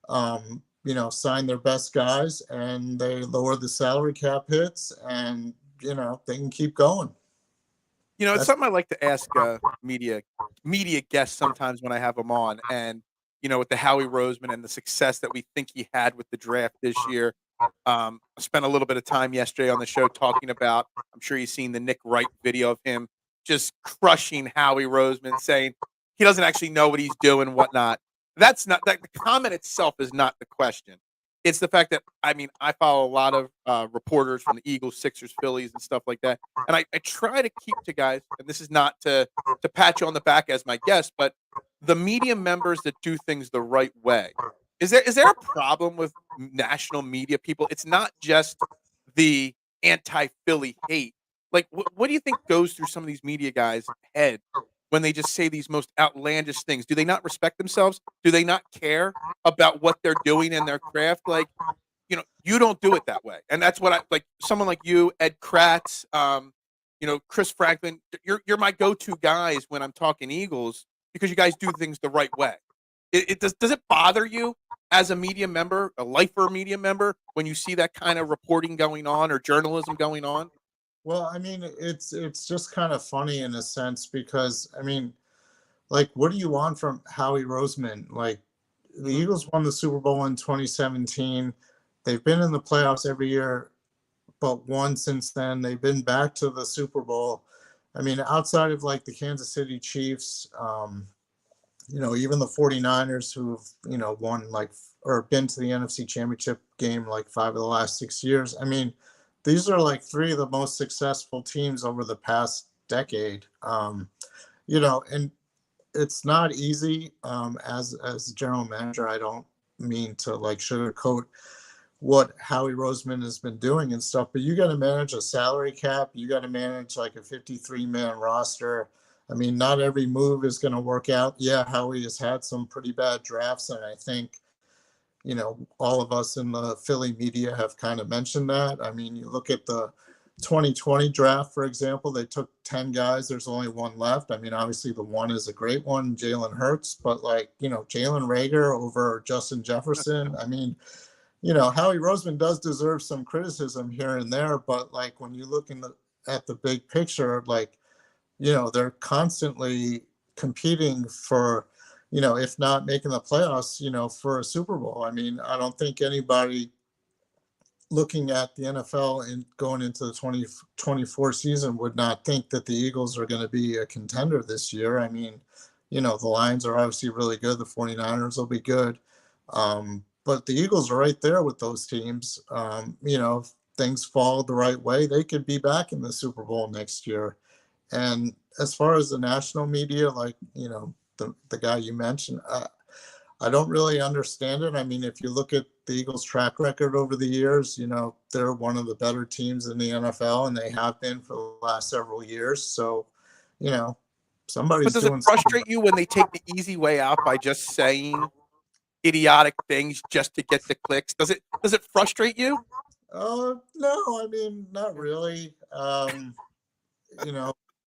signed their best guys, and they lowered the salary cap hits, and, they can keep going. It's something I like to ask media guests sometimes when I have them on. And, with the Howie Roseman and the success that we think he had with the draft this year, I spent a little bit of time yesterday on the show talking about, I'm sure you've seen the Nick Wright video of him just crushing Howie Roseman, saying he doesn't actually know what he's doing, whatnot. That's not that. The comment itself is not the question. It's the fact that, I mean, I follow a lot of reporters from the Eagles, Sixers, Phillies, and stuff like that. And I try to keep to guys, and this is not to pat you on the back as my guest, but the media members that do things the right way. Is there a problem with national media people? It's not just the anti-Philly hate. Like, what do you think goes through some of these media guys' head when they just say these most outlandish things? Do they not respect themselves? Do they not care about what they're doing in their craft? Like, you don't do it that way. And that's what I like. Someone like you, Ed Kratz, Chris Franklin, you're my go-to guys when I'm talking Eagles, because you guys do things the right way. Does it bother you as a media member, a lifer media member, when you see that kind of reporting going on or journalism going on? Well, I mean, it's just kind of funny in a sense, because, I mean, like, what do you want from Howie Roseman? Like, the Eagles won the Super Bowl in 2017. They've been in the playoffs every year but one since then. They've been back to the Super Bowl. I mean, outside of, like, the Kansas City Chiefs, even the 49ers, who've, won, like, or been to the NFC Championship game like 5 of the last 6 years. I mean, these are like 3 of the most successful teams over the past decade. And it's not easy as a general manager. I don't mean to, like, sugarcoat what Howie Roseman has been doing and stuff, but you got to manage a salary cap. You got to manage, like, a 53-man roster. I mean, not every move is going to work out. Yeah, Howie has had some pretty bad drafts, and I think, all of us in the Philly media have kind of mentioned that. I mean, you look at the 2020 draft, for example, they took 10 guys. There's only one left. I mean, obviously the one is a great one, Jalen Hurts, but like, Jalen Reagor over Justin Jefferson. I mean, Howie Roseman does deserve some criticism here and there, but like when you look at the big picture, like, they're constantly competing for, if not making the playoffs, for a Super Bowl. I mean, I don't think anybody looking at the NFL and going into the 2024 season would not think that the Eagles are going to be a contender this year. I mean, the Lions are obviously really good. The 49ers will be good. But the Eagles are right there with those teams. If things fall the right way, they could be back in the Super Bowl next year. And as far as the national media, like, the guy you mentioned, I don't really understand it. I mean, if you look at the Eagles' track record over the years, they're one of the better teams in the NFL, and they have been for the last several years. So, But somebody's does it doing something. frustrate you when they take the easy way out by just saying idiotic things just to get the clicks? Does it frustrate you? No, I mean, not really.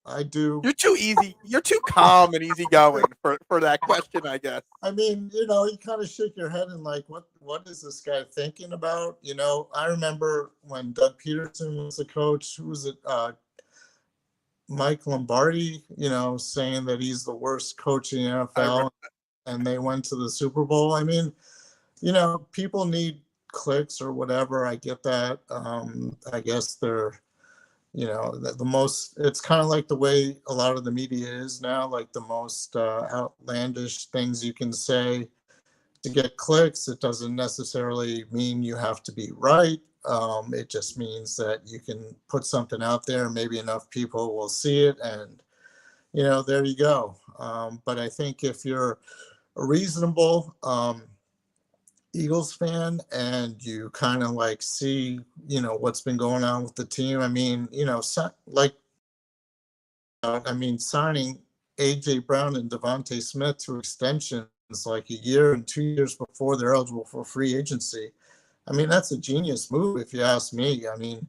I do. You're too easy. You're too calm and easygoing for that question, I guess. I mean, you kind of shake your head and like, what is this guy thinking about? I remember when Doug Peterson was the coach. Who was it? Mike Lombardi. Saying that he's the worst coach in the NFL, and they went to the Super Bowl. I mean, people need clicks or whatever. I get that. I guess they're the most, it's kind of like the way a lot of the media is now, like the most outlandish things you can say to get clicks. It doesn't necessarily mean you have to be right. It just means that you can put something out there, maybe enough people will see it, and there you go. But I think if you're a reasonable Eagles fan and you kind of like see, what's been going on with the team. I mean, signing AJ Brown and Devonta Smith to extensions like a year and 2 years before they're eligible for free agency. I mean, that's a genius move if you ask me. I mean,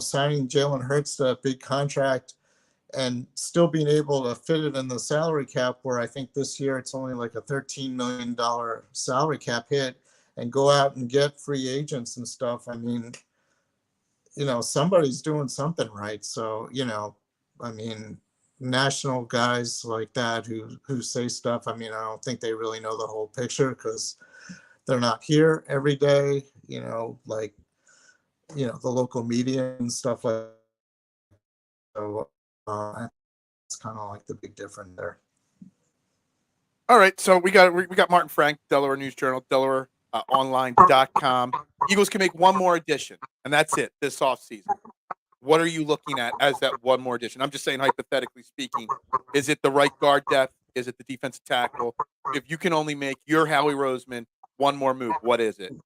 signing Jalen Hurts to a big contract and still being able to fit it in the salary cap, where I think this year it's only like a $13 million salary cap hit, and go out and get free agents and stuff. I mean, somebody's doing something right. So, I mean, national guys like that who say stuff, I mean, I don't think they really know the whole picture because they're not here every day, like, the local media and stuff like that. So, it's kind of like the big difference there. All right, so we got Martin Frank, Delaware News Journal, DelawareOnline.com. Eagles can make one more addition, and that's it this offseason. What are you looking at as that one more addition? I'm just saying, hypothetically speaking, is it the right guard depth? Is it the defensive tackle? If you can only make your Howie Roseman one more move, what is it?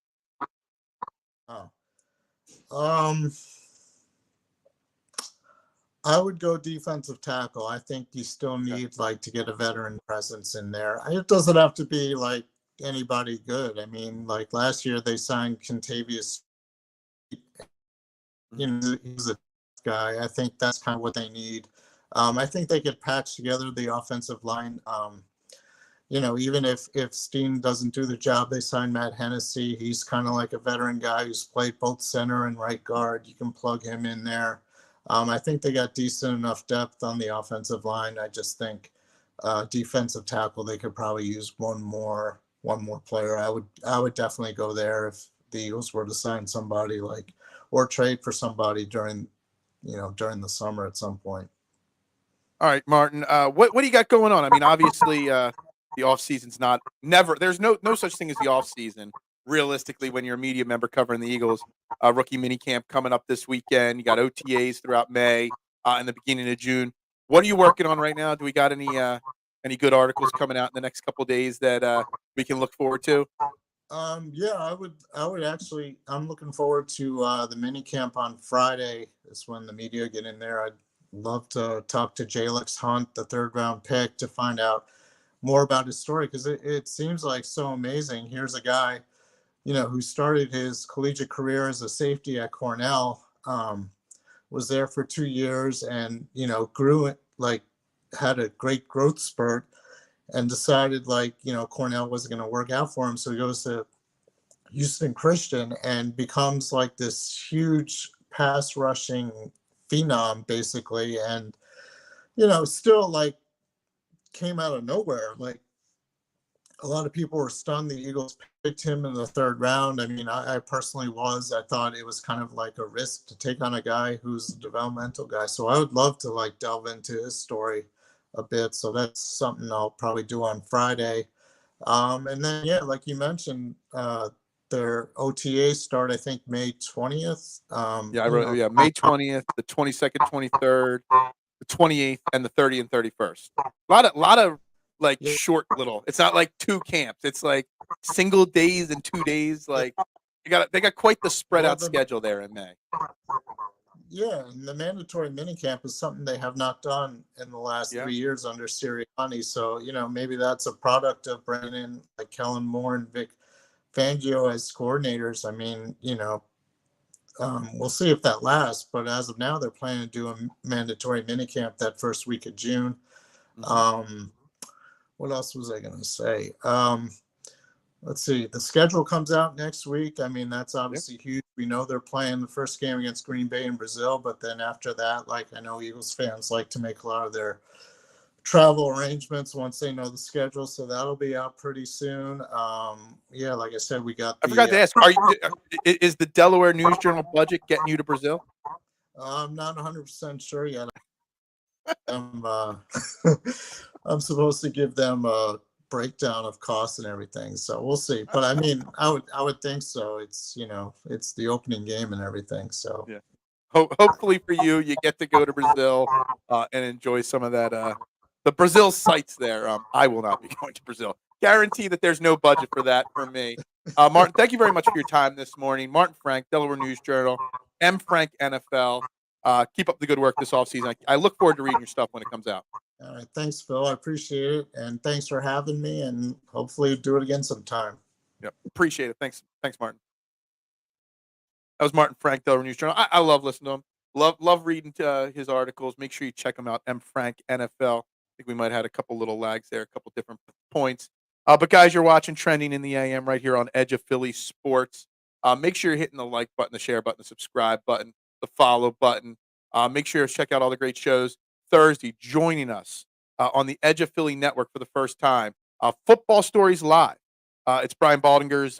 I would go defensive tackle. I think you still need like to get a veteran presence in there. It doesn't have to be like anybody good. I mean, like last year they signed Contavious. He's a guy. I think that's kind of what they need. I think they could patch together the offensive line. Even if Steen doesn't do the job, they sign Matt Hennessy. He's kind of like a veteran guy who's played both center and right guard. You can plug him in there. I think they got decent enough depth on the offensive line. I just think defensive tackle, they could probably use one more player. I would definitely go there if the Eagles were to sign somebody or trade for somebody during the summer at some point. All right, Martin. What do you got going on? I mean, obviously, the offseason's there's no such thing as the offseason. Realistically, when you're a media member covering the Eagles, rookie minicamp coming up this weekend. You got OTAs throughout May and the beginning of June. What are you working on right now? Do we got any good articles coming out in the next couple of days that we can look forward to? Yeah, I would actually. I'm looking forward to the minicamp on Friday. Is when the media get in there. I'd love to talk to Jalix Hunt, the 3rd round pick, to find out more about his story, because it seems like so amazing. Here's a guy who started his collegiate career as a safety at Cornell, was there for 2 years and, grew it, like had a great growth spurt and decided like, Cornell wasn't going to work out for him. So he goes to Houston Christian and becomes like this huge pass rushing phenom basically. And, still like came out of nowhere. Like a lot of people were stunned the Eagles picked him in the third round. I mean, I personally was. I thought it was kind of like a risk to take on a guy who's a developmental guy. So I would love to like delve into his story a bit. So that's something I'll probably do on Friday. And then, yeah, like you mentioned, their OTA start, I think, May 20th. Yeah, I wrote May 20th, the 22nd, 23rd, the 28th, and the 30th and 31st. A lot of like short little. It's not like 2 camps. It's like single days and 2 days. Like they got quite the spread out schedule there in May. Yeah, and the mandatory minicamp is something they have not done in the last 3 years under Sirianni. So, maybe that's a product of bringing in like Kellen Moore and Vic Fangio as coordinators. I mean, we'll see if that lasts. But as of now, they're planning to do a mandatory minicamp that first week of June. What else was I going to say? Let's see. The schedule comes out next week. I mean, that's obviously huge. We know they're playing the first game against Green Bay in Brazil, but then after that, like I know Eagles fans like to make a lot of their travel arrangements once they know the schedule. So that'll be out pretty soon. Yeah, like I said, we got. I forgot to ask: is the Delaware News Journal budget getting you to Brazil? I'm not 100% sure yet. I'm supposed to give them a breakdown of costs and everything, so we'll see. But I mean, I would think so. It's it's the opening game and everything. So yeah, hopefully for you get to go to Brazil and enjoy some of that the Brazil sights there. I will not be going to Brazil. Guarantee that there's no budget for that for me. Martin, thank you very much for your time this morning. Martin Frank, Delaware News Journal, M. Frank NFL. Keep up the good work this offseason. I look forward to reading your stuff when it comes out. All right. Thanks, Phil. I appreciate it. And thanks for having me. And hopefully do it again sometime. Yep. Appreciate it. Thanks, Martin. That was Martin Frank, Delaware News Journal. I love listening to him. Love reading his articles. Make sure you check him out. M. Frank NFL. I think we might have had a couple little lags there, a couple different points. But guys, you're watching Trending in the AM right here on Edge of Philly Sports. Make sure you're hitting the like button, the share button, the subscribe button, the follow button. Make sure to check out all the great shows. Thursday, joining us on the Edge of Philly Network for the first time, Football Stories Live. It's Brian Baldinger's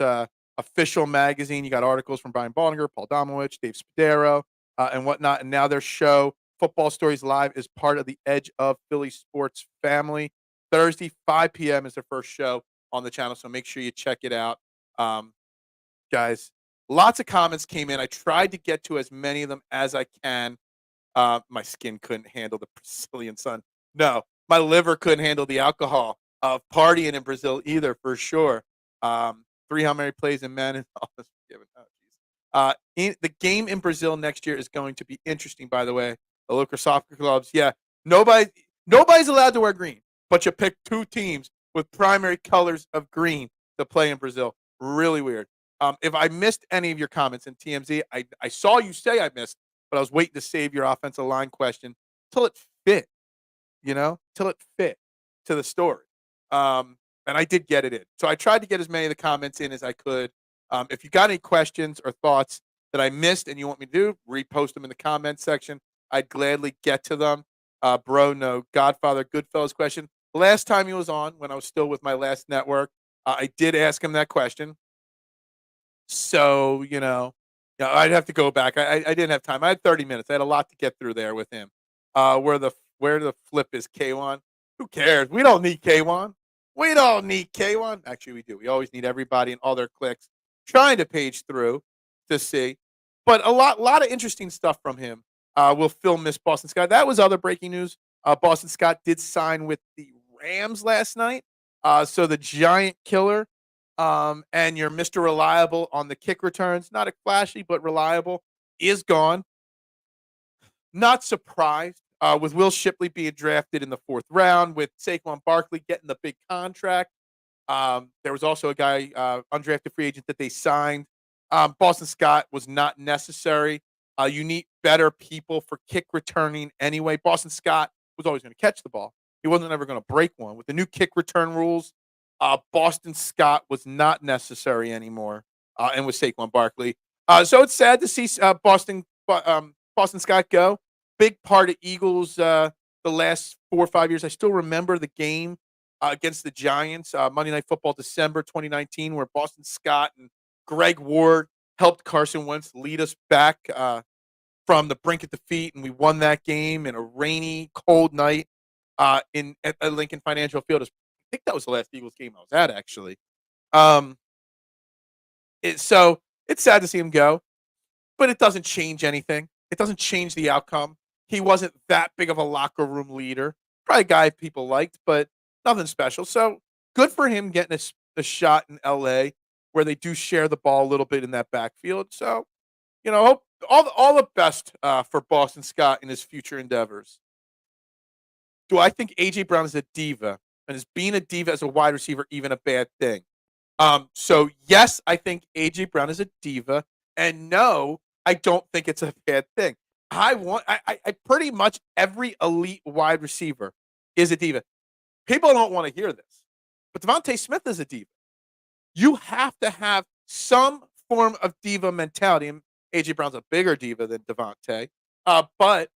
official magazine. You got articles from Brian Baldinger, Paul Domowitch, Dave Spadaro, and whatnot. And now their show, Football Stories Live, is part of the Edge of Philly Sports family. Thursday, 5 p.m. is their first show on the channel, so make sure you check it out. Guys, lots of comments came in. I tried to get to as many of them as I can. My skin couldn't handle the Brazilian sun. No, my liver couldn't handle the alcohol of partying in Brazil either, for sure. 3 Hail Mary plays in men and all this forgiven. Oh, the game in Brazil next year is going to be interesting, by the way. The local soccer clubs, yeah. Nobody's allowed to wear green, but you pick 2 teams with primary colors of green to play in Brazil. Really weird. If I missed any of your comments in TMZ, I saw you say I missed, but I was waiting to save your offensive line question till it fit, till it fit to the story. And I did get it in. So I tried to get as many of the comments in as I could. If you got any questions or thoughts that I missed and you want me to do, repost them in the comments section. I'd gladly get to them. Godfather Goodfellas question. Last time he was on, when I was still with my last network, I did ask him that question. So, I'd have to go back. I didn't have time. I had 30 minutes. I had a lot to get through there with him. Where the flip is K1. Who cares? We don't need K1. We don't need K1. Actually, we do. We always need everybody and all their clicks trying to page through to see. But a lot of interesting stuff from him. Will Phil miss Boston Scott? That was other breaking news. Boston Scott did sign with the Rams last night. So the giant killer and your Mr. Reliable on the kick returns, not a flashy, but reliable, is gone. Not surprised with Will Shipley being drafted in the 4th round, with Saquon Barkley getting the big contract. There was also a guy, undrafted free agent that they signed. Boston Scott was not necessary. You need better people for kick returning anyway. Boston Scott was always going to catch the ball. He wasn't ever going to break one. With the new kick return rules, Boston Scott was not necessary anymore, and with Saquon Barkley. So it's sad to see Boston Scott go. Big part of Eagles the last 4 or 5 years. I still remember the game against the Giants, Monday Night Football, December 2019, where Boston Scott and Greg Ward helped Carson Wentz lead us back from the brink of defeat, and we won that game in a rainy, cold night at Lincoln Financial Field. I think that was the last Eagles game I was at, actually. So it's sad to see him go, but it doesn't change anything. It doesn't change the outcome. He wasn't that big of a locker room leader. Probably a guy people liked, but nothing special. So good for him getting a shot in L.A., where they do share the ball a little bit in that backfield. So, hope all the best for Boston Scott in his future endeavors. Do I think A.J. Brown is a diva? And is being a diva as a wide receiver even a bad thing? So, yes, I think A.J. Brown is a diva. And no, I don't think it's a bad thing. I pretty much every elite wide receiver is a diva. People don't want to hear this, but Devonta Smith is a diva. You have to have some form of diva mentality. And A.J. Brown's a bigger diva than Devonta, but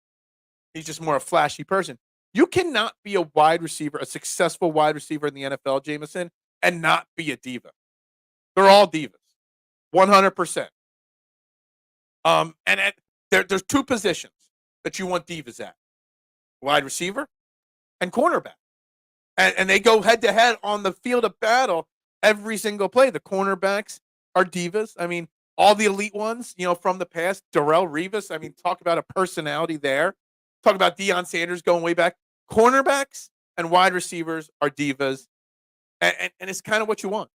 he's just more a flashy person. You cannot be a wide receiver, a successful wide receiver in the NFL, Jameson, and not be a diva. They're all divas, 100%. There's two positions that you want divas at: wide receiver and cornerback. And they go head to head on the field of battle every single play. The cornerbacks are divas. I mean, all the elite ones, from the past, Darrelle Revis. I mean, talk about a personality there. Talk about Deion Sanders going way back. Cornerbacks and wide receivers are divas. And it's kind of what you want.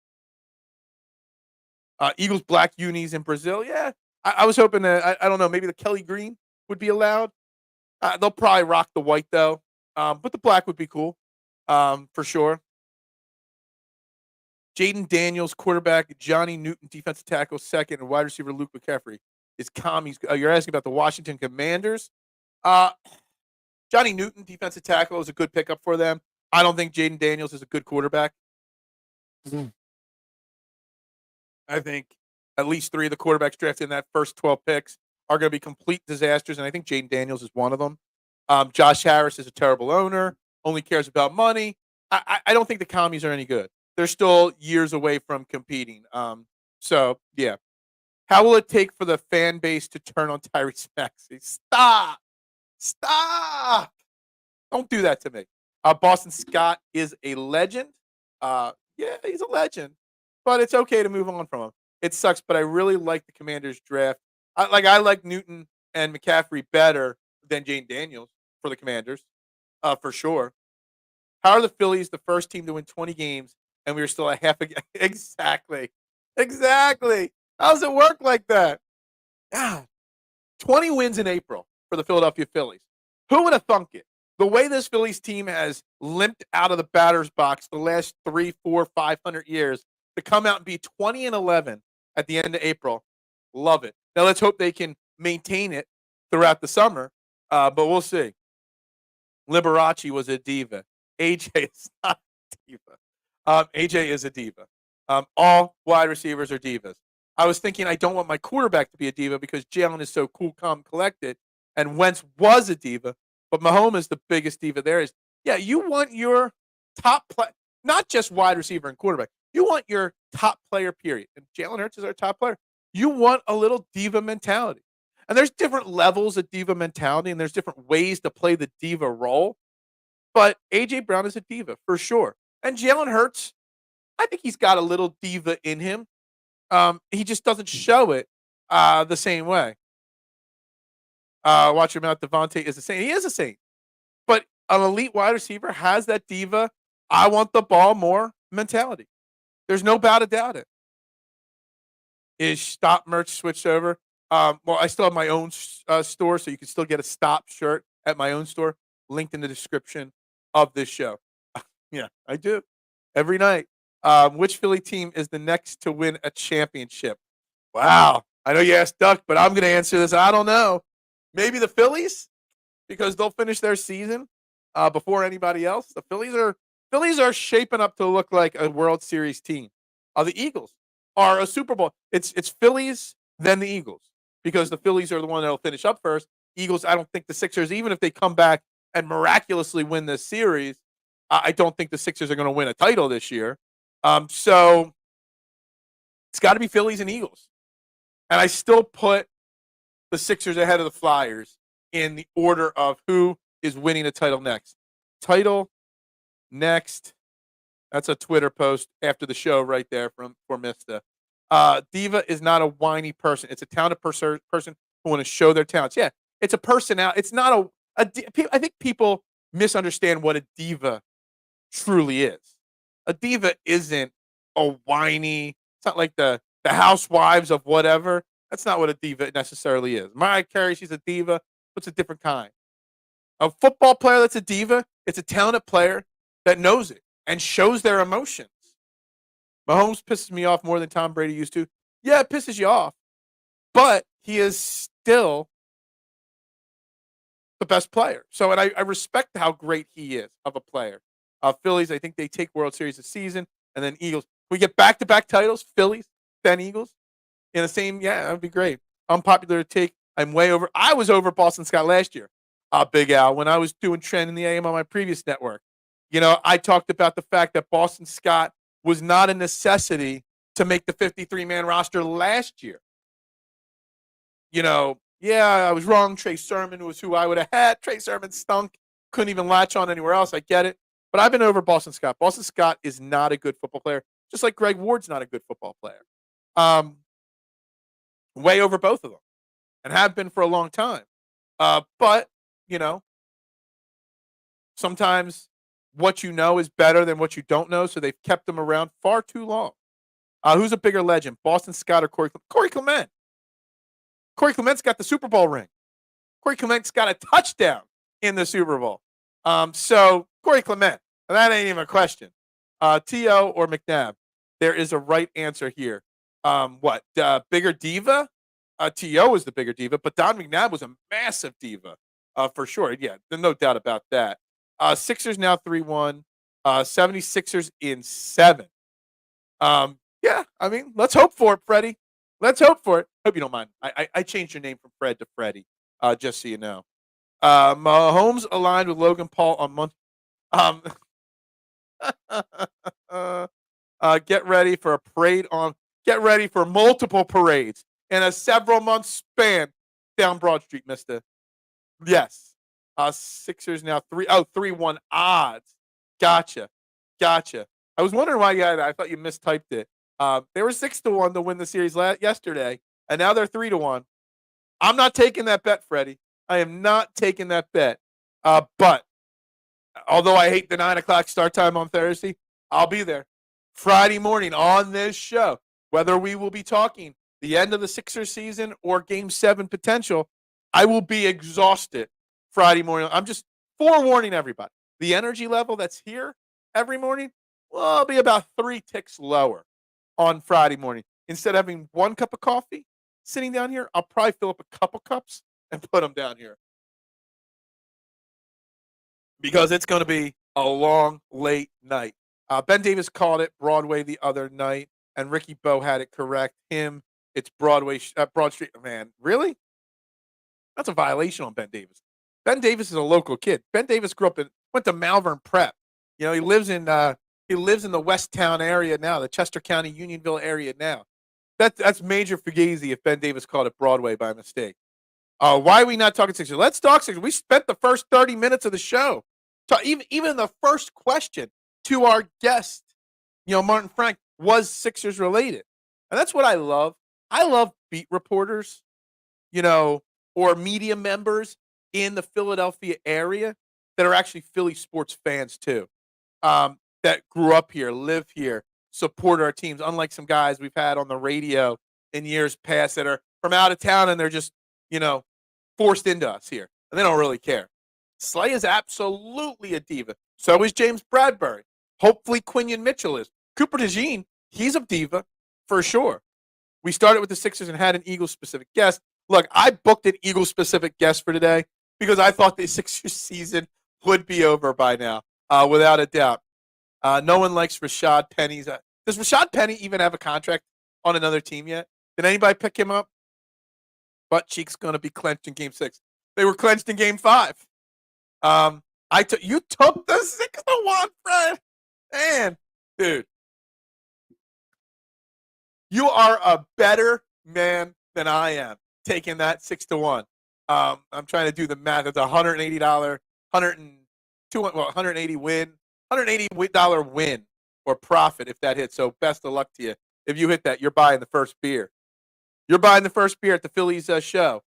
Eagles black unis in Brazil. Yeah, I was hoping that, I don't know, maybe the Kelly Green would be allowed. They'll probably rock the white, though. But the black would be cool, for sure. Jaden Daniels, quarterback. Johnny Newton, defensive tackle, second. And wide receiver Luke McCaffrey is commies. You're asking about the Washington Commanders. Johnny Newton, defensive tackle, is a good pickup for them. I don't think Jaden Daniels is a good quarterback. I think at least 3 of the quarterbacks drafted in that first 12 picks are going to be complete disasters, and I think Jaden Daniels is one of them. Josh Harris is a terrible owner, only cares about money. I don't think the commies are any good. They're still years away from competing. So, yeah. How will it take for the fan base to turn on Tyrese Maxey? Stop. Don't do that to me. Boston Scott is a legend. Yeah, he's a legend. But it's okay to move on from him. It sucks, but I really like the Commanders draft. I like Newton and McCaffrey better than Jane Daniels for the Commanders, for sure. How are the Phillies the first team to win 20 games, and we were still a half a game? Exactly. How does it work like that? God, 20 wins in April for the Philadelphia Phillies. Who would have thunk it? The way this Phillies team has limped out of the batter's box the last 3, 4, 500 years to come out and be 20-11 at the end of April. Love it. Now let's hope they can maintain it throughout the summer, but we'll see. Liberace was a diva. AJ is not a diva. AJ is a diva. All wide receivers are divas. I was thinking I don't want my quarterback to be a diva because Jalen is so cool, calm, collected, and Wentz was a diva, but Mahomes is the biggest diva there is. Yeah, you want your top play, not just wide receiver and quarterback. You want your top player, period. And Jalen Hurts is our top player. You want a little diva mentality. And there's different levels of diva mentality, and there's different ways to play the diva role. But A.J. Brown is a diva, for sure. And Jalen Hurts, I think he's got a little diva in him. He just doesn't show it the same way. Watch him out. Devonta is a saint. He is a saint. But an elite wide receiver has that diva, I want the ball more mentality. There's no doubt about it. Is Stop merch switched over? Well, I still have my own store, so you can still get a Stop shirt at my own store, linked in the description of this show. Yeah, I do. Every night. Which Philly team is the next to win a championship? Wow. I know you asked Duck, but I'm going to answer this. I don't know. Maybe the Phillies, because they'll finish their season before anybody else. The Phillies are shaping up to look like a World Series team. The Eagles are a Super Bowl. It's Phillies, then the Eagles, because the Phillies are the one that'll finish up first. Eagles, I don't think the Sixers, even if they come back and miraculously win this series, I don't think the Sixers are going to win a title this year. So it's got to be Phillies and Eagles. And I still put the Sixers ahead of the Flyers in the order of who is winning the title next. Title next. That's a Twitter post after the show right there for Mista. Diva is not a whiny person. It's a talented person who want to show their talents. Yeah, it's a personality. It's not I think people misunderstand what a diva truly is. A diva isn't a whiny. It's not like the housewives of whatever. That's not what a diva necessarily is. Mariah Carey, she's a diva. What's a different kind? A football player that's a diva, it's a talented player that knows it and shows their emotions. Mahomes pisses me off more than Tom Brady used to. Yeah, it pisses you off. But he is still the best player. So, and I respect how great he is of a player. Phillies, I think they take World Series this season. And then Eagles. We get back-to-back titles, Phillies, then Eagles. In the same, yeah, that would be great. Unpopular take. I was over Boston Scott last year. Big Al, when I was doing Trend in the AM on my previous network. I talked about the fact that Boston Scott was not a necessity to make the 53-man roster last year. Yeah, I was wrong. Trey Sermon was who I would have had. Trey Sermon stunk. Couldn't even latch on anywhere else. I get it. But I've been over Boston Scott. Boston Scott is not a good football player, just like Greg Ward's not a good football player. Way over both of them and have been for a long time. But, sometimes what you know is better than what you don't know, so they've kept them around far too long. Who's a bigger legend, Boston Scott or Corey Clement? Corey Clement's got the Super Bowl ring. Corey Clement's got a touchdown in the Super Bowl. So Corey Clement, that ain't even a question. T.O. or McNabb? There is a right answer here. Bigger diva? T.O. is the bigger diva, but Don McNabb was a massive diva for sure. Yeah, there's no doubt about that. Sixers now 3-1. 76ers in 7. Yeah, I mean, let's hope for it, Freddie. Let's hope for it. Hope you don't mind. I changed your name from Fred to Freddie, just so you know. Mahomes aligned with Logan Paul on Monday. Get ready for a parade on. Get ready for multiple parades in a several-month span down Broad Street, mister. Yes. Sixers now 3-1 odds. Gotcha. I was wondering why you had that. I thought you mistyped it. They were 6-1 to win the series yesterday, and now they're 3-1. I'm not taking that bet, Freddie. I am not taking that bet. But although I hate the 9 o'clock start time on Thursday, I'll be there Friday morning on this show. Whether we will be talking the end of the Sixers season or Game 7 potential, I will be exhausted Friday morning. I'm just forewarning everybody. The energy level that's here every morning will be about 3 ticks lower on Friday morning. Instead of having 1 cup of coffee sitting down here, I'll probably fill up a couple cups and put them down here. Because it's going to be a long, late night. Ben Davis called it Broadway the other night, and Ricky Bo had it correct. It's Broadway, Broad Street. Man, really? That's a violation on Ben Davis. Ben Davis is a local kid. Ben Davis went to Malvern Prep. He lives in the Westtown area now, the Chester County Unionville area now. That's major fugazi if Ben Davis called it Broadway by mistake. Why are we not talking Sixers? Let's talk Sixers. We spent the first 30 minutes of the show. Even the first question to our guest, Martin Frank, was Sixers related. And that's what I love. I love beat reporters, or media members in the Philadelphia area that are actually Philly sports fans too, that grew up here, live here, support our teams, unlike some guys we've had on the radio in years past that are from out of town and they're just, forced into us here. And they don't really care. Slay is absolutely a diva. So is James Bradbury. Hopefully Quinion Mitchell is. Cooper DeJean, he's a diva for sure. We started with the Sixers and had an Eagles-specific guest. Look, I booked an Eagles-specific guest for today because I thought the Sixers season would be over by now, without a doubt. No one likes Rashad Penny's. Does Rashad Penny even have a contract on another team yet? Did anybody pick him up? Butt cheeks going to be clenched in Game 6. They were clenched in Game 5. You took the 6-1, Fred. Man, dude. You are a better man than I am taking that 6-1. I'm trying to do the math. It's $180, $180 win, $180 win or profit if that hits. So best of luck to you. If you hit that, you're buying the first beer. You're buying the first beer at the Phillies show,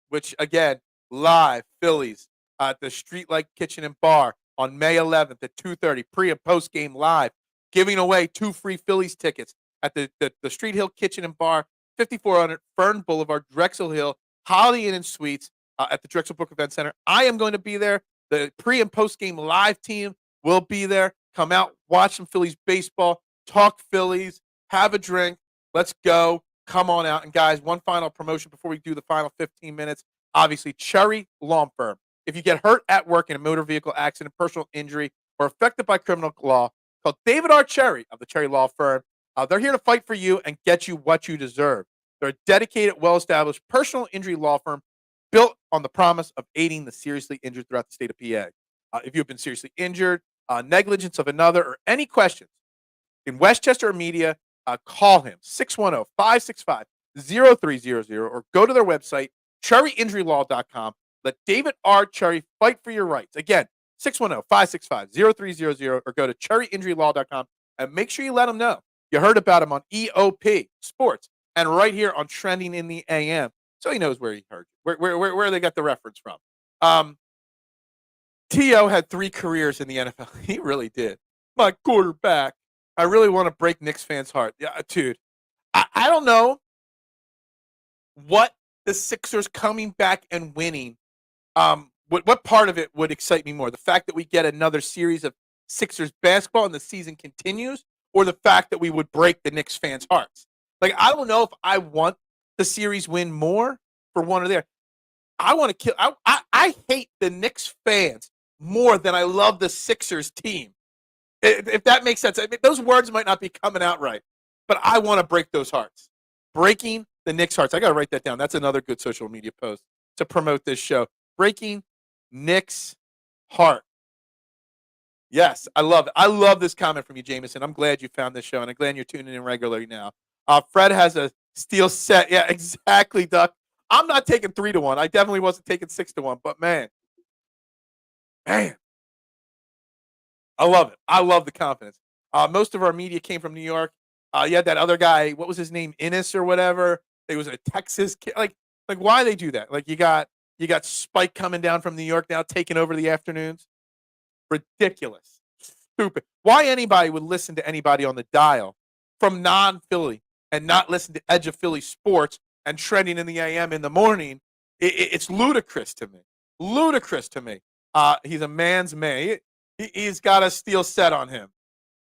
which, again, live Phillies at the Streetlight Kitchen and Bar on May 11th at 2:30, pre- and post-game live, giving away 2 free Phillies tickets at the Street Hill Kitchen and Bar, 5400 Fern Boulevard, Drexel Hill, Holiday Inn and Suites at the Drexel Brook Event Center. I am going to be there. The pre- and post-game live team will be there. Come out, watch some Phillies baseball, talk Phillies, have a drink. Let's go. Come on out. And, guys, one final promotion before we do the final 15 minutes. Obviously, Cherry Law Firm. If you get hurt at work in a motor vehicle accident, personal injury, or affected by criminal law, call David R. Cherry of the Cherry Law Firm. They're here to fight for you and get you what you deserve. They're a dedicated, well-established personal injury law firm built on the promise of aiding the seriously injured throughout the state of PA. If you've been seriously injured, negligence of another, or any questions in Westchester or media, call him, 610-565-0300, or go to their website, cherryinjurylaw.com. Let David R. Cherry fight for your rights. Again, 610-565-0300, or go to cherryinjurylaw.com, and make sure you let them know you heard about him on EOP Sports and right here on Trending in the AM, so he knows where he heard you, where they got the reference from. T.O. had 3 careers in the NFL. He really did. My quarterback. I really want to break Knicks fans' heart. Yeah, dude. I don't know what the Sixers coming back and winning, what part of it would excite me more? The fact that we get another series of Sixers basketball and the season continues, or the fact that we would break the Knicks fans' hearts? Like, I don't know if I want the series win more for one or the other. I want to kill. I hate the Knicks fans more than I love the Sixers team. If that makes sense. I mean, those words might not be coming out right, but I want to break those hearts. Breaking the Knicks' hearts. I got to write that down. That's another good social media post to promote this show. Breaking Knicks' heart. Yes, I love it. I love this comment from you, Jameson. I'm glad you found this show, and I'm glad you're tuning in regularly now. Fred has a steel set. Yeah, exactly, Duck. I'm not taking 3-1. I definitely wasn't taking 6-1, but man, I love it. I love the confidence. Most of our media came from New York. You had that other guy. What was his name? Innis or whatever. It was a Texas kid. Like why they do that? Like you got Spike coming down from New York now, taking over the afternoons. Ridiculous. Stupid. Why anybody would listen to anybody on the dial from non-Philly and not listen to Edge of Philly Sports and Trending in the AM in the morning, it's ludicrous to me. Ludicrous to me. He's a man's man. He's got a steel set on him.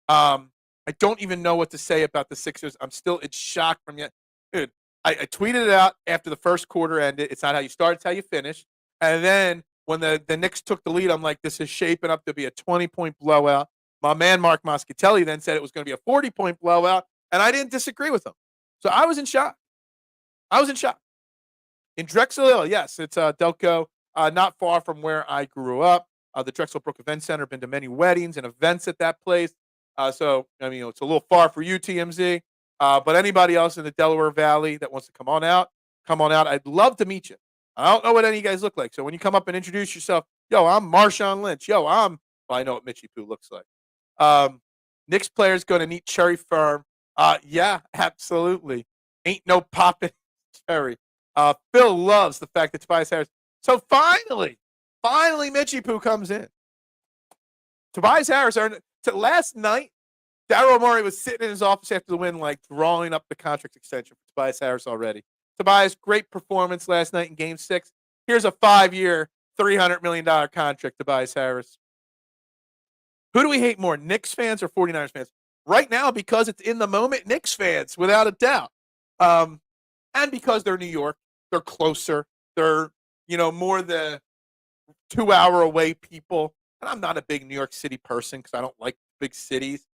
I don't even know what to say about the Sixers. I'm still in shock from you. Dude, I tweeted it out after the first quarter ended. It's not how you start, it's how you finish. And then when the Knicks took the lead, I'm like, this is shaping up to be a 20-point blowout. My man, Mark Moschitelli, then said it was going to be a 40-point blowout, and I didn't disagree with him. So I was in shock. In Drexel Hill, yes, it's Delco, not far from where I grew up. The Drexel Brook Event Center, been to many weddings and events at that place. So, I mean, it's a little far for you, TMZ. But anybody else in the Delaware Valley that wants to come on out. I'd love to meet you. I don't know what any of you guys look like. So when you come up and introduce yourself, yo, I'm Marshawn Lynch. Yo, well, I know what Mitchie Poo looks like. Knicks players going to need Cherry Firm. Yeah, absolutely. Ain't no poppin' Cherry. Phil loves the fact that Tobias Harris. So finally, Mitchie Poo comes in. Tobias Harris last night, Daryl Morey was sitting in his office after the win, like drawing up the contract extension for Tobias Harris already. Tobias, great performance last night in Game 6. Here's a 5-year, $300 million contract, Tobias Harris. Who do we hate more, Knicks fans or 49ers fans? Right now, because it's in the moment, Knicks fans, without a doubt. And because they're New York, they're closer. They're, more the 2-hour away people. And I'm not a big New York City person because I don't like big cities.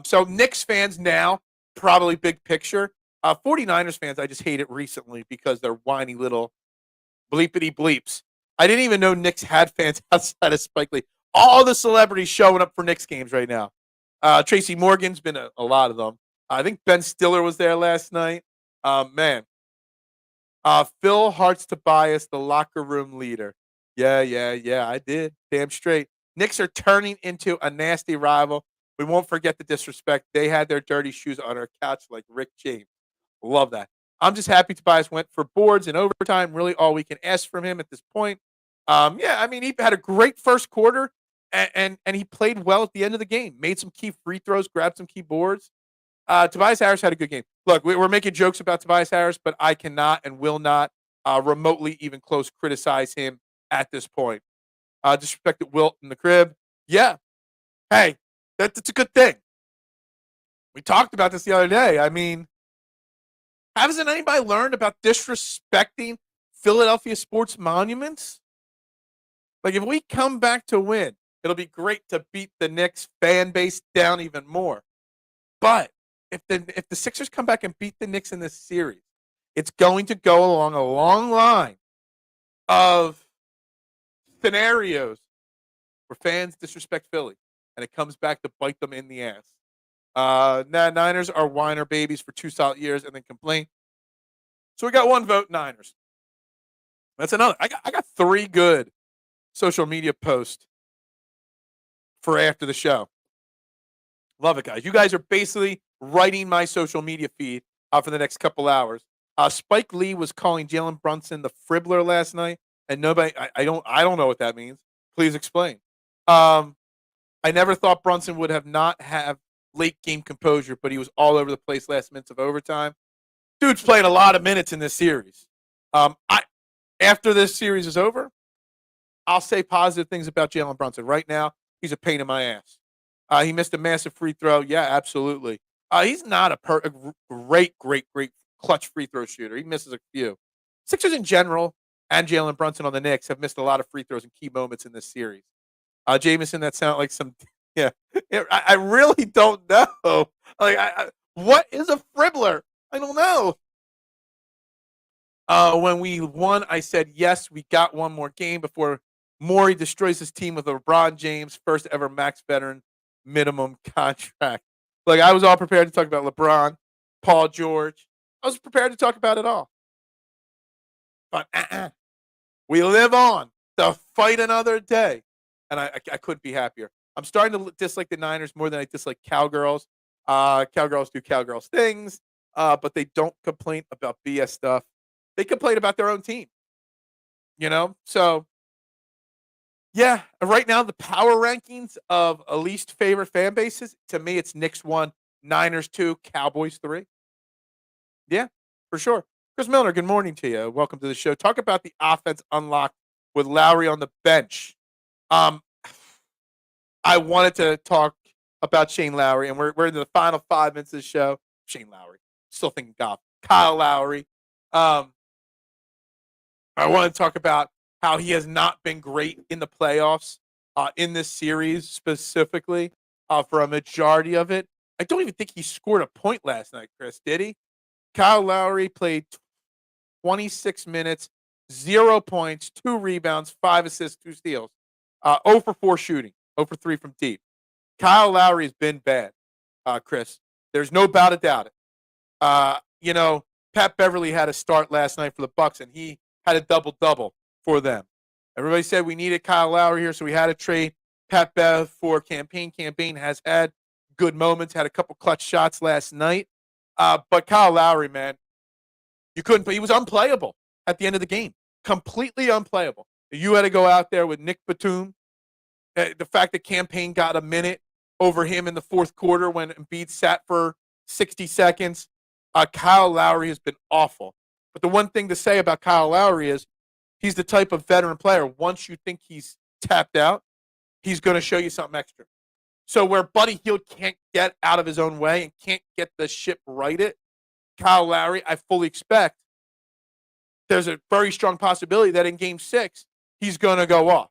So Knicks fans now, probably big picture. 49ers fans, I just hate it recently because they're whiny little bleepity bleeps. I didn't even know Knicks had fans outside of Spike Lee. All the celebrities showing up for Knicks games right now. Tracy Morgan's been a lot of them. I think Ben Stiller was there last night. Man. Phil Hart's Tobias, the locker room leader. Yeah, I did. Damn straight. Knicks are turning into a nasty rival. We won't forget the disrespect. They had their dirty shoes on our couch like Rick James. Love that. I'm just happy Tobias went for boards in overtime. Really all we can ask from him at this point. He had a great first quarter and he played well at the end of the game. Made some key free throws, grabbed some key boards. Tobias Harris had a good game. Look, we're making jokes about Tobias Harris, but I cannot and will not remotely even close criticize him at this point. Disrespected Wilt in the crib. Yeah. Hey, that's a good thing. We talked about this the other day. I mean, hasn't anybody learned about disrespecting Philadelphia sports monuments? Like, if we come back to win, it'll be great to beat the Knicks fan base down even more. But if the Sixers come back and beat the Knicks in this series, it's going to go along a long line of scenarios where fans disrespect Philly, and it comes back to bite them in the ass. Niners are whiner babies for 2 solid years and then complain. So we got 1 vote, Niners. That's another. I got 3 good social media posts for after the show. Love it, guys. You guys are basically writing my social media feed for the next couple hours. Spike Lee was calling Jalen Brunson the fribbler last night, and nobody. I don't know what that means. Please explain. I never thought Brunson would not have late game composure, but he was all over the place last minutes of overtime. Dude's playing a lot of minutes in this series. After this series is over, I'll say positive things about Jalen Brunson. Right now, he's a pain in my ass. He missed a massive free throw. Yeah, absolutely. He's not a great clutch free throw shooter. He misses a few. Sixers in general and Jalen Brunson on the Knicks have missed a lot of free throws in key moments in this series. Jameson, that sounded like some. Yeah, I really don't know. Like, what is a fribbler? I don't know. When we won, I said, yes, we got one more game before Morey destroys his team with LeBron James' first ever max veteran minimum contract. Like, I was all prepared to talk about LeBron, Paul George. I was prepared to talk about it all. But we live on to fight another day. And I couldn't be happier. I'm starting to dislike the Niners more than I dislike Cowgirls. Cowgirls do Cowgirls things, but they don't complain about BS stuff. They complain about their own team. So yeah, right now the power rankings of least favorite fan bases, to me, it's Knicks 1, Niners 2, Cowboys 3. Yeah, for sure. Chris Milner, good morning to you. Welcome to the show. Talk about the offense unlocked with Lowry on the bench. I wanted to talk about Shane Lowry, and we're in the final 5 minutes of the show. Shane Lowry, still thinking golf. Kyle Lowry. I want to talk about how he has not been great in the playoffs in this series specifically for a majority of it. I don't even think he scored a point last night, Chris. Did he? Kyle Lowry played 26 minutes, 0 points, 2 rebounds, 5 assists, 2 steals, 0 for 4 shooting, 0 for 3 from deep. Kyle Lowry has been bad, Chris. There's no doubt about it. Pat Beverly had a start last night for the Bucks, and he had a double-double for them. Everybody said we needed Kyle Lowry here, so we had to trade Pat Bev for Campaign. Campaign has had good moments, had a couple clutch shots last night. But Kyle Lowry, man, you couldn't. He was unplayable at the end of the game, completely unplayable. You had to go out there with Nick Batum. The fact that Campaign got a minute over him in the fourth quarter when Embiid sat for 60 seconds. Kyle Lowry has been awful. But the one thing to say about Kyle Lowry is he's the type of veteran player. Once you think he's tapped out, he's going to show you something extra. So where Buddy Hield can't get out of his own way and can't get the ship righted, Kyle Lowry, I fully expect there's a very strong possibility that in Game 6, he's going to go off.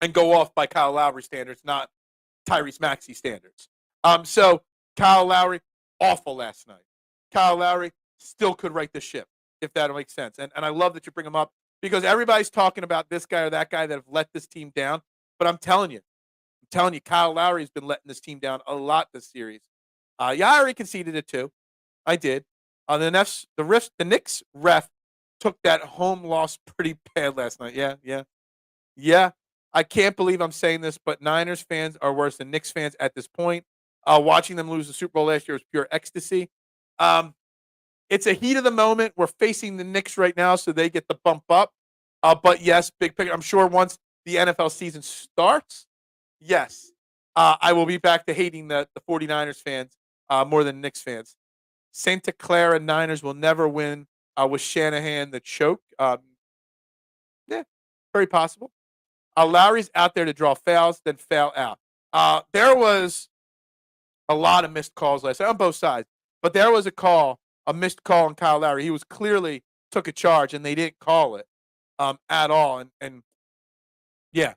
And go off by Kyle Lowry standards, not Tyrese Maxey standards. So Kyle Lowry, awful last night. Kyle Lowry still could right the ship, if that makes sense. And I love that you bring him up because everybody's talking about this guy or that guy that have let this team down. But I'm telling you, Kyle Lowry has been letting this team down a lot this series. I already conceded it too. I did. The Knicks ref took that home loss pretty bad last night. Yeah. I can't believe I'm saying this, but Niners fans are worse than Knicks fans at this point. Watching them lose the Super Bowl last year was pure ecstasy. It's a heat of the moment. We're facing the Knicks right now, so they get the bump up. But yes, big picture. I'm sure once the NFL season starts, yes, I will be back to hating the 49ers fans more than Knicks fans. Santa Clara Niners will never win with Shanahan the choke. Yeah, very possible. Lowry's out there to draw fouls, then foul out. There was a lot of missed calls last night on both sides, but there was a missed call on Kyle Lowry. He was clearly took a charge, and they didn't call it at all. And yeah,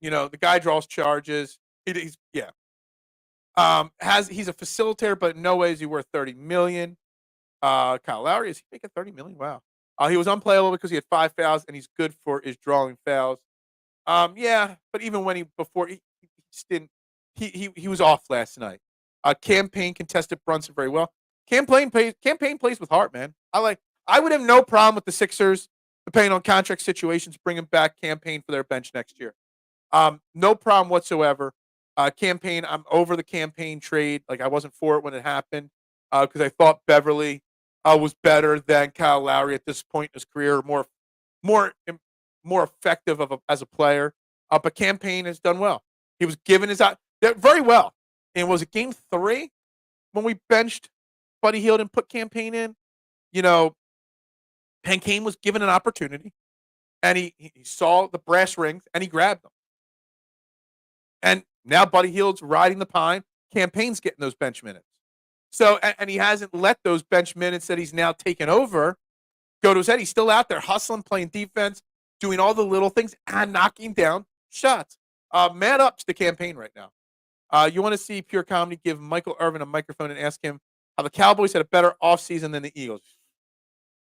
the guy draws charges. He's a facilitator, but in no way is he worth $30 million. Kyle Lowry, is he making $30 million? Wow. He was unplayable because he had 5 fouls, and he's good for his drawing fouls. But even when he just didn't. He was off last night. Campaign contested Brunson very well. Campaign plays with heart, man. I would have no problem with the Sixers, depending on contract situations, bringing back Campaign for their bench next year. No problem whatsoever. Campaign, I'm over the Campaign trade. Like I wasn't for it when it happened because I thought Beverly was better than Kyle Lowry at this point in his career, more effective as a player. But Campaign has done well. He was given his very well. And was it Game 3 when we benched Buddy Hield and put Campaign in? Campaign was given an opportunity, and he saw the brass rings, and he grabbed them. And now Buddy Hield's riding the pine. Campaign's getting those bench minutes. So, and he hasn't let those bench minutes that he's now taken over go to his head. He's still out there hustling, playing defense, doing all the little things, and knocking down shots. Man up to the Campaign right now. You want to see pure comedy? Give Michael Irvin a microphone and ask him how the Cowboys had a better offseason than the Eagles.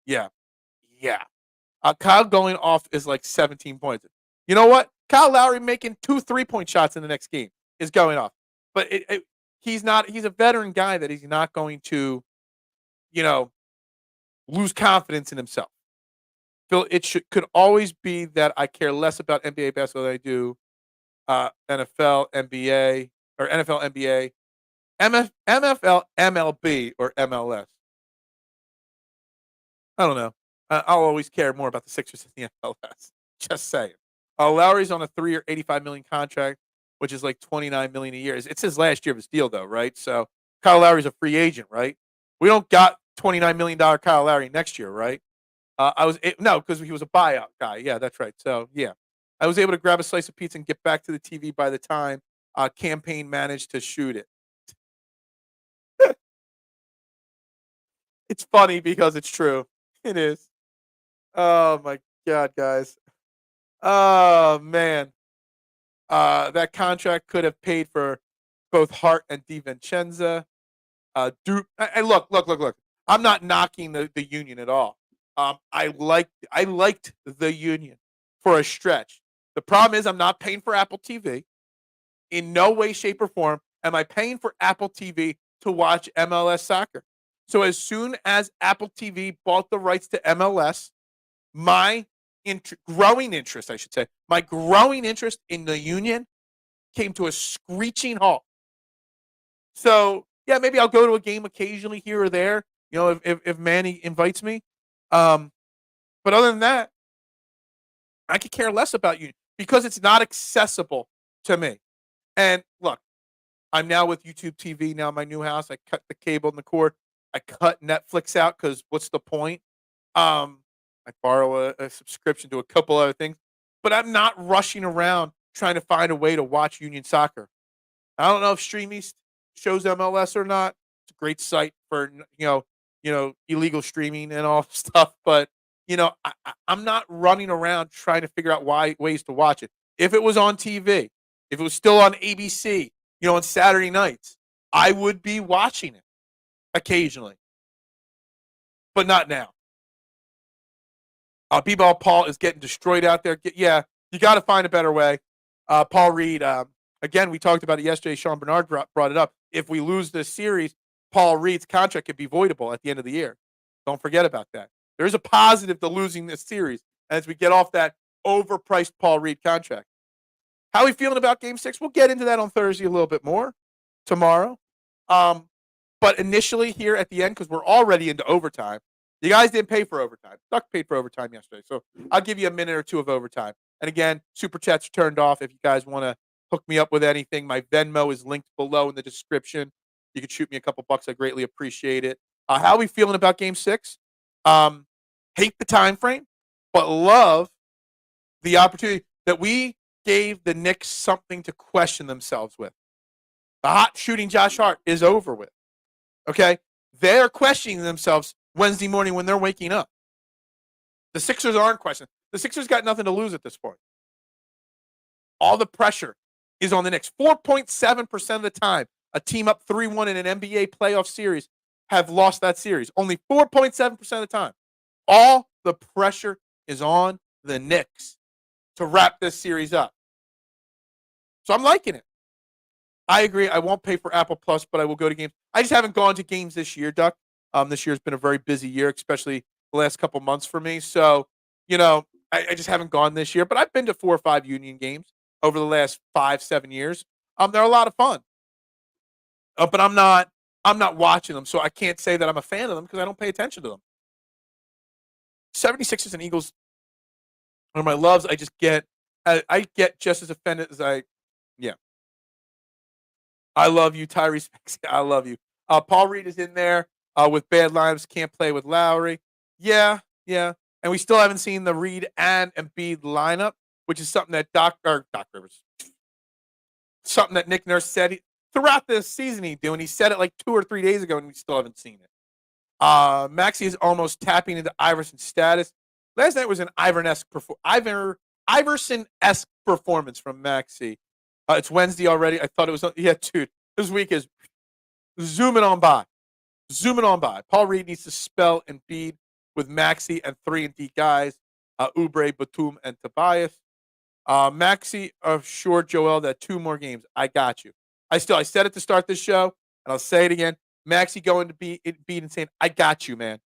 Yeah. Kyle going off is like 17 points. You know what? Kyle Lowry making 2 3-point shots in the next game is going off. But he's not. He's a veteran guy that he's not going to, lose confidence in himself. Phil, could always be that I care less about NBA basketball than I do NFL, NBA, or NFL, NBA, MFL, MLB, or MLS. I don't know. I'll always care more about the Sixers than the MLS. Just saying. Lowry's on a 3-year, $85 million contract, which is like $29 million a year. It's his last year of his deal, though, right? So Kyle Lowry's a free agent, right? We don't got $29 million Kyle Lowry next year, right? Because he was a buyout guy. Yeah, that's right. So yeah, I was able to grab a slice of pizza and get back to the TV by the time Campaign managed to shoot it. It's funny because it's true. It is. Oh my God, guys. Oh man. That contract could have paid for both Hart and DiVincenzo. And look. I'm not knocking the union at all. I liked the union for a stretch. The problem is I'm not paying for Apple TV. In no way, shape, or form am I paying for Apple TV to watch MLS soccer. So as soon as Apple TV bought the rights to MLS, my growing interest in the union came to a screeching halt. So yeah, maybe I'll go to a game occasionally here or there, if Manny invites me. But other than that, I could care less about you because it's not accessible to me. And look, I'm now with YouTube TV now in my new house. I cut the cable and the cord. I cut Netflix out because what's the point? I borrow a subscription to a couple other things, but I'm not rushing around trying to find a way to watch Union soccer. I don't know if Stream East shows MLS or not. It's a great site for illegal streaming and all stuff. But I'm not running around trying to figure out ways to watch it. If it was on TV, if it was still on ABC, on Saturday nights, I would be watching it occasionally, but not now. B-ball Paul is getting destroyed out there. You got to find a better way. Paul Reed, again, we talked about it yesterday. Sean Bernard brought it up. If we lose this series, Paul Reed's contract could be voidable at the end of the year. Don't forget about that. There's a positive to losing this series as we get off that overpriced Paul Reed contract. How are we feeling about Game 6? We'll get into that on Thursday a little bit more tomorrow. But initially here at the end, because we're already into overtime, you guys didn't pay for overtime. Duck paid for overtime yesterday. So I'll give you a minute or two of overtime. And again, Super Chats are turned off. If you guys want to hook me up with anything, my Venmo is linked below in the description. You can shoot me a couple bucks. I greatly appreciate it. How are we feeling about Game 6? Hate the time frame, but love the opportunity that we gave the Knicks something to question themselves with. The hot shooting Josh Hart is over with. Okay? They're questioning themselves Wednesday morning when they're waking up. The Sixers aren't questioning. The Sixers got nothing to lose at this point. All the pressure is on the Knicks. 4.7% of the time, a team up 3-1 in an NBA playoff series have lost that series. Only 4.7% of the time. All the pressure is on the Knicks to wrap this series up. So I'm liking it. I agree. I won't pay for Apple Plus, but I will go to games. I just haven't gone to games this year, Duck. This year's been a very busy year, especially the last couple months for me. So, I just haven't gone this year. But I've been to 4 or 5 Union games over the last 5-7 years. They're a lot of fun. But I'm not watching them, so I can't say that I'm a fan of them because I don't pay attention to them. 76ers and Eagles are my loves. I get just as offended as I love you, Tyrese. I love you. Paul Reed is in there with bad lines. Can't play with Lowry. Yeah. And we still haven't seen the Reed and Embiid lineup, which is something that Doc Rivers, something that Nick Nurse said throughout this season he'd do, and he said it like 2 or 3 days ago, and we still haven't seen it. Maxey is almost tapping into Iverson status. Last night was an Iverson-esque performance from Maxey. It's Wednesday already. I thought it was, dude, this week is zooming on by. Paul Reed needs to spell Embiid with Maxey and 3-and-D guys, Oubre, Batum, and Tobias. Maxey assured Joel that 2 more games. I got you. I said it to start this show, and I'll say it again. Maxey going to be and saying, I got you, man.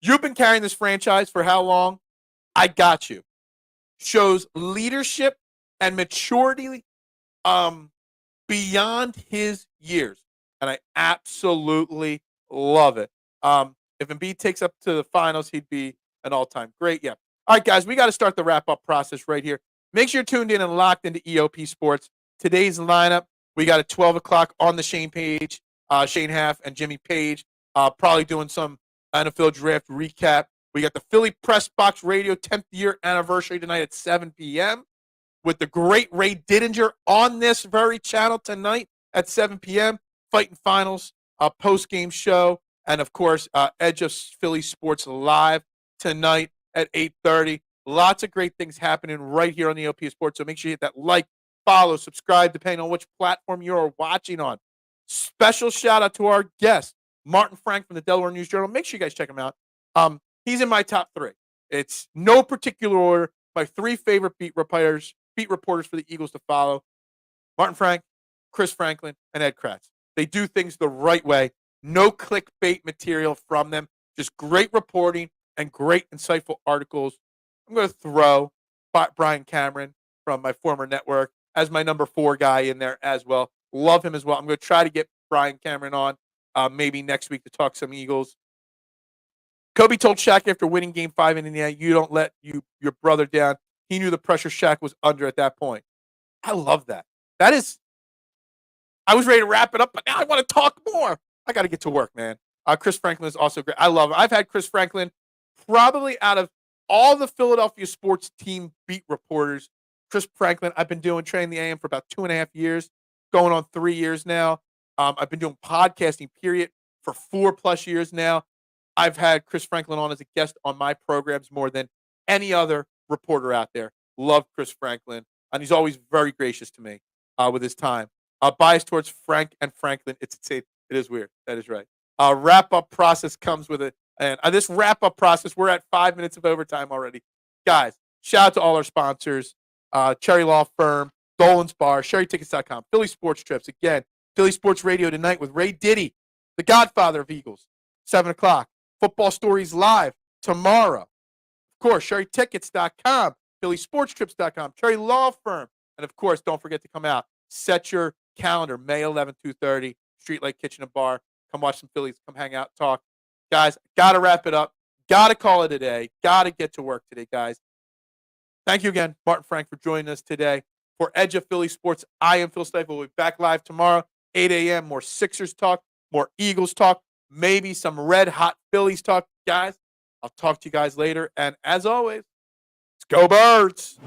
You've been carrying this franchise for how long? I got you. Shows leadership and maturity beyond his years. And I absolutely love it. If Embiid takes up to the finals, he'd be an all-time great. Yeah. All right, guys, we got to start the wrap-up process right here. Make sure you're tuned in and locked into EOP Sports. Today's lineup, we got at 12 o'clock on the Shane Half and Jimmy Page, probably doing some NFL draft recap. We got the Philly Press Box Radio 10th year anniversary tonight at 7 p.m. with the great Ray Didinger on this very channel tonight at 7 p.m. Fighting Finals post-game show. And, of course, Edge of Philly Sports Live tonight at 8:30. Lots of great things happening right here on the EOP Sports. So make sure you hit that like, follow, subscribe, depending on which platform you're watching on. Special shout-out to our guest, Martin Frank from the Delaware News Journal. Make sure you guys check him out. He's in my top 3. It's no particular order. My 3 favorite beat reporters for the Eagles to follow: Martin Frank, Chris Franklin, and Ed Kratz. They do things the right way. No clickbait material from them. Just great reporting and great insightful articles. I'm going to throw Brian Cameron from my former network as my number 4 guy in there as well. Love him as well. I'm going to try to get Brian Cameron on maybe next week to talk some Eagles. Kobe told Shaq after winning Game 5 in Indiana, you don't let your brother down. He knew the pressure Shaq was under at that point. I love that. I was ready to wrap it up, but now I want to talk more. I got to get to work, man. Chris Franklin is also great. I love him. I've had Chris Franklin probably out of all the Philadelphia sports team beat reporters. Chris Franklin, I've been training the AM for about 2.5 years, going on 3 years now. I've been doing podcasting, period, for 4+ years now. I've had Chris Franklin on as a guest on my programs more than any other reporter out there. Love Chris Franklin, and he's always very gracious to me with his time. Biased towards Frank and Franklin. It is weird. That is right. Wrap-up process comes with it. And this wrap-up process, we're at 5 minutes of overtime already. Guys, shout out to all our sponsors, Cherry Law Firm, Dolan's Bar, SherryTickets.com, Philly Sports Trips. Again, Philly Sports Radio tonight with Ray Diddy, the godfather of Eagles, 7 o'clock. Football Stories Live tomorrow. Of course, SherryTickets.com, PhillySportsTrips.com, Cherry Law Firm. And, of course, don't forget to come out. Set your calendar, May 11th, 2:30, Street Lake Kitchen and Bar. Come watch some Phillies. Come hang out, talk. Guys, got to wrap it up. Got to call it a day. Got to get to work today, guys. Thank you again, Martin Frank, for joining us today. For Edge of Philly Sports, I am Phil Stiefel. We'll be back live tomorrow, 8 a.m. More Sixers talk, more Eagles talk, maybe some red-hot Phillies talk. Guys, I'll talk to you guys later. And as always, let's go Birds.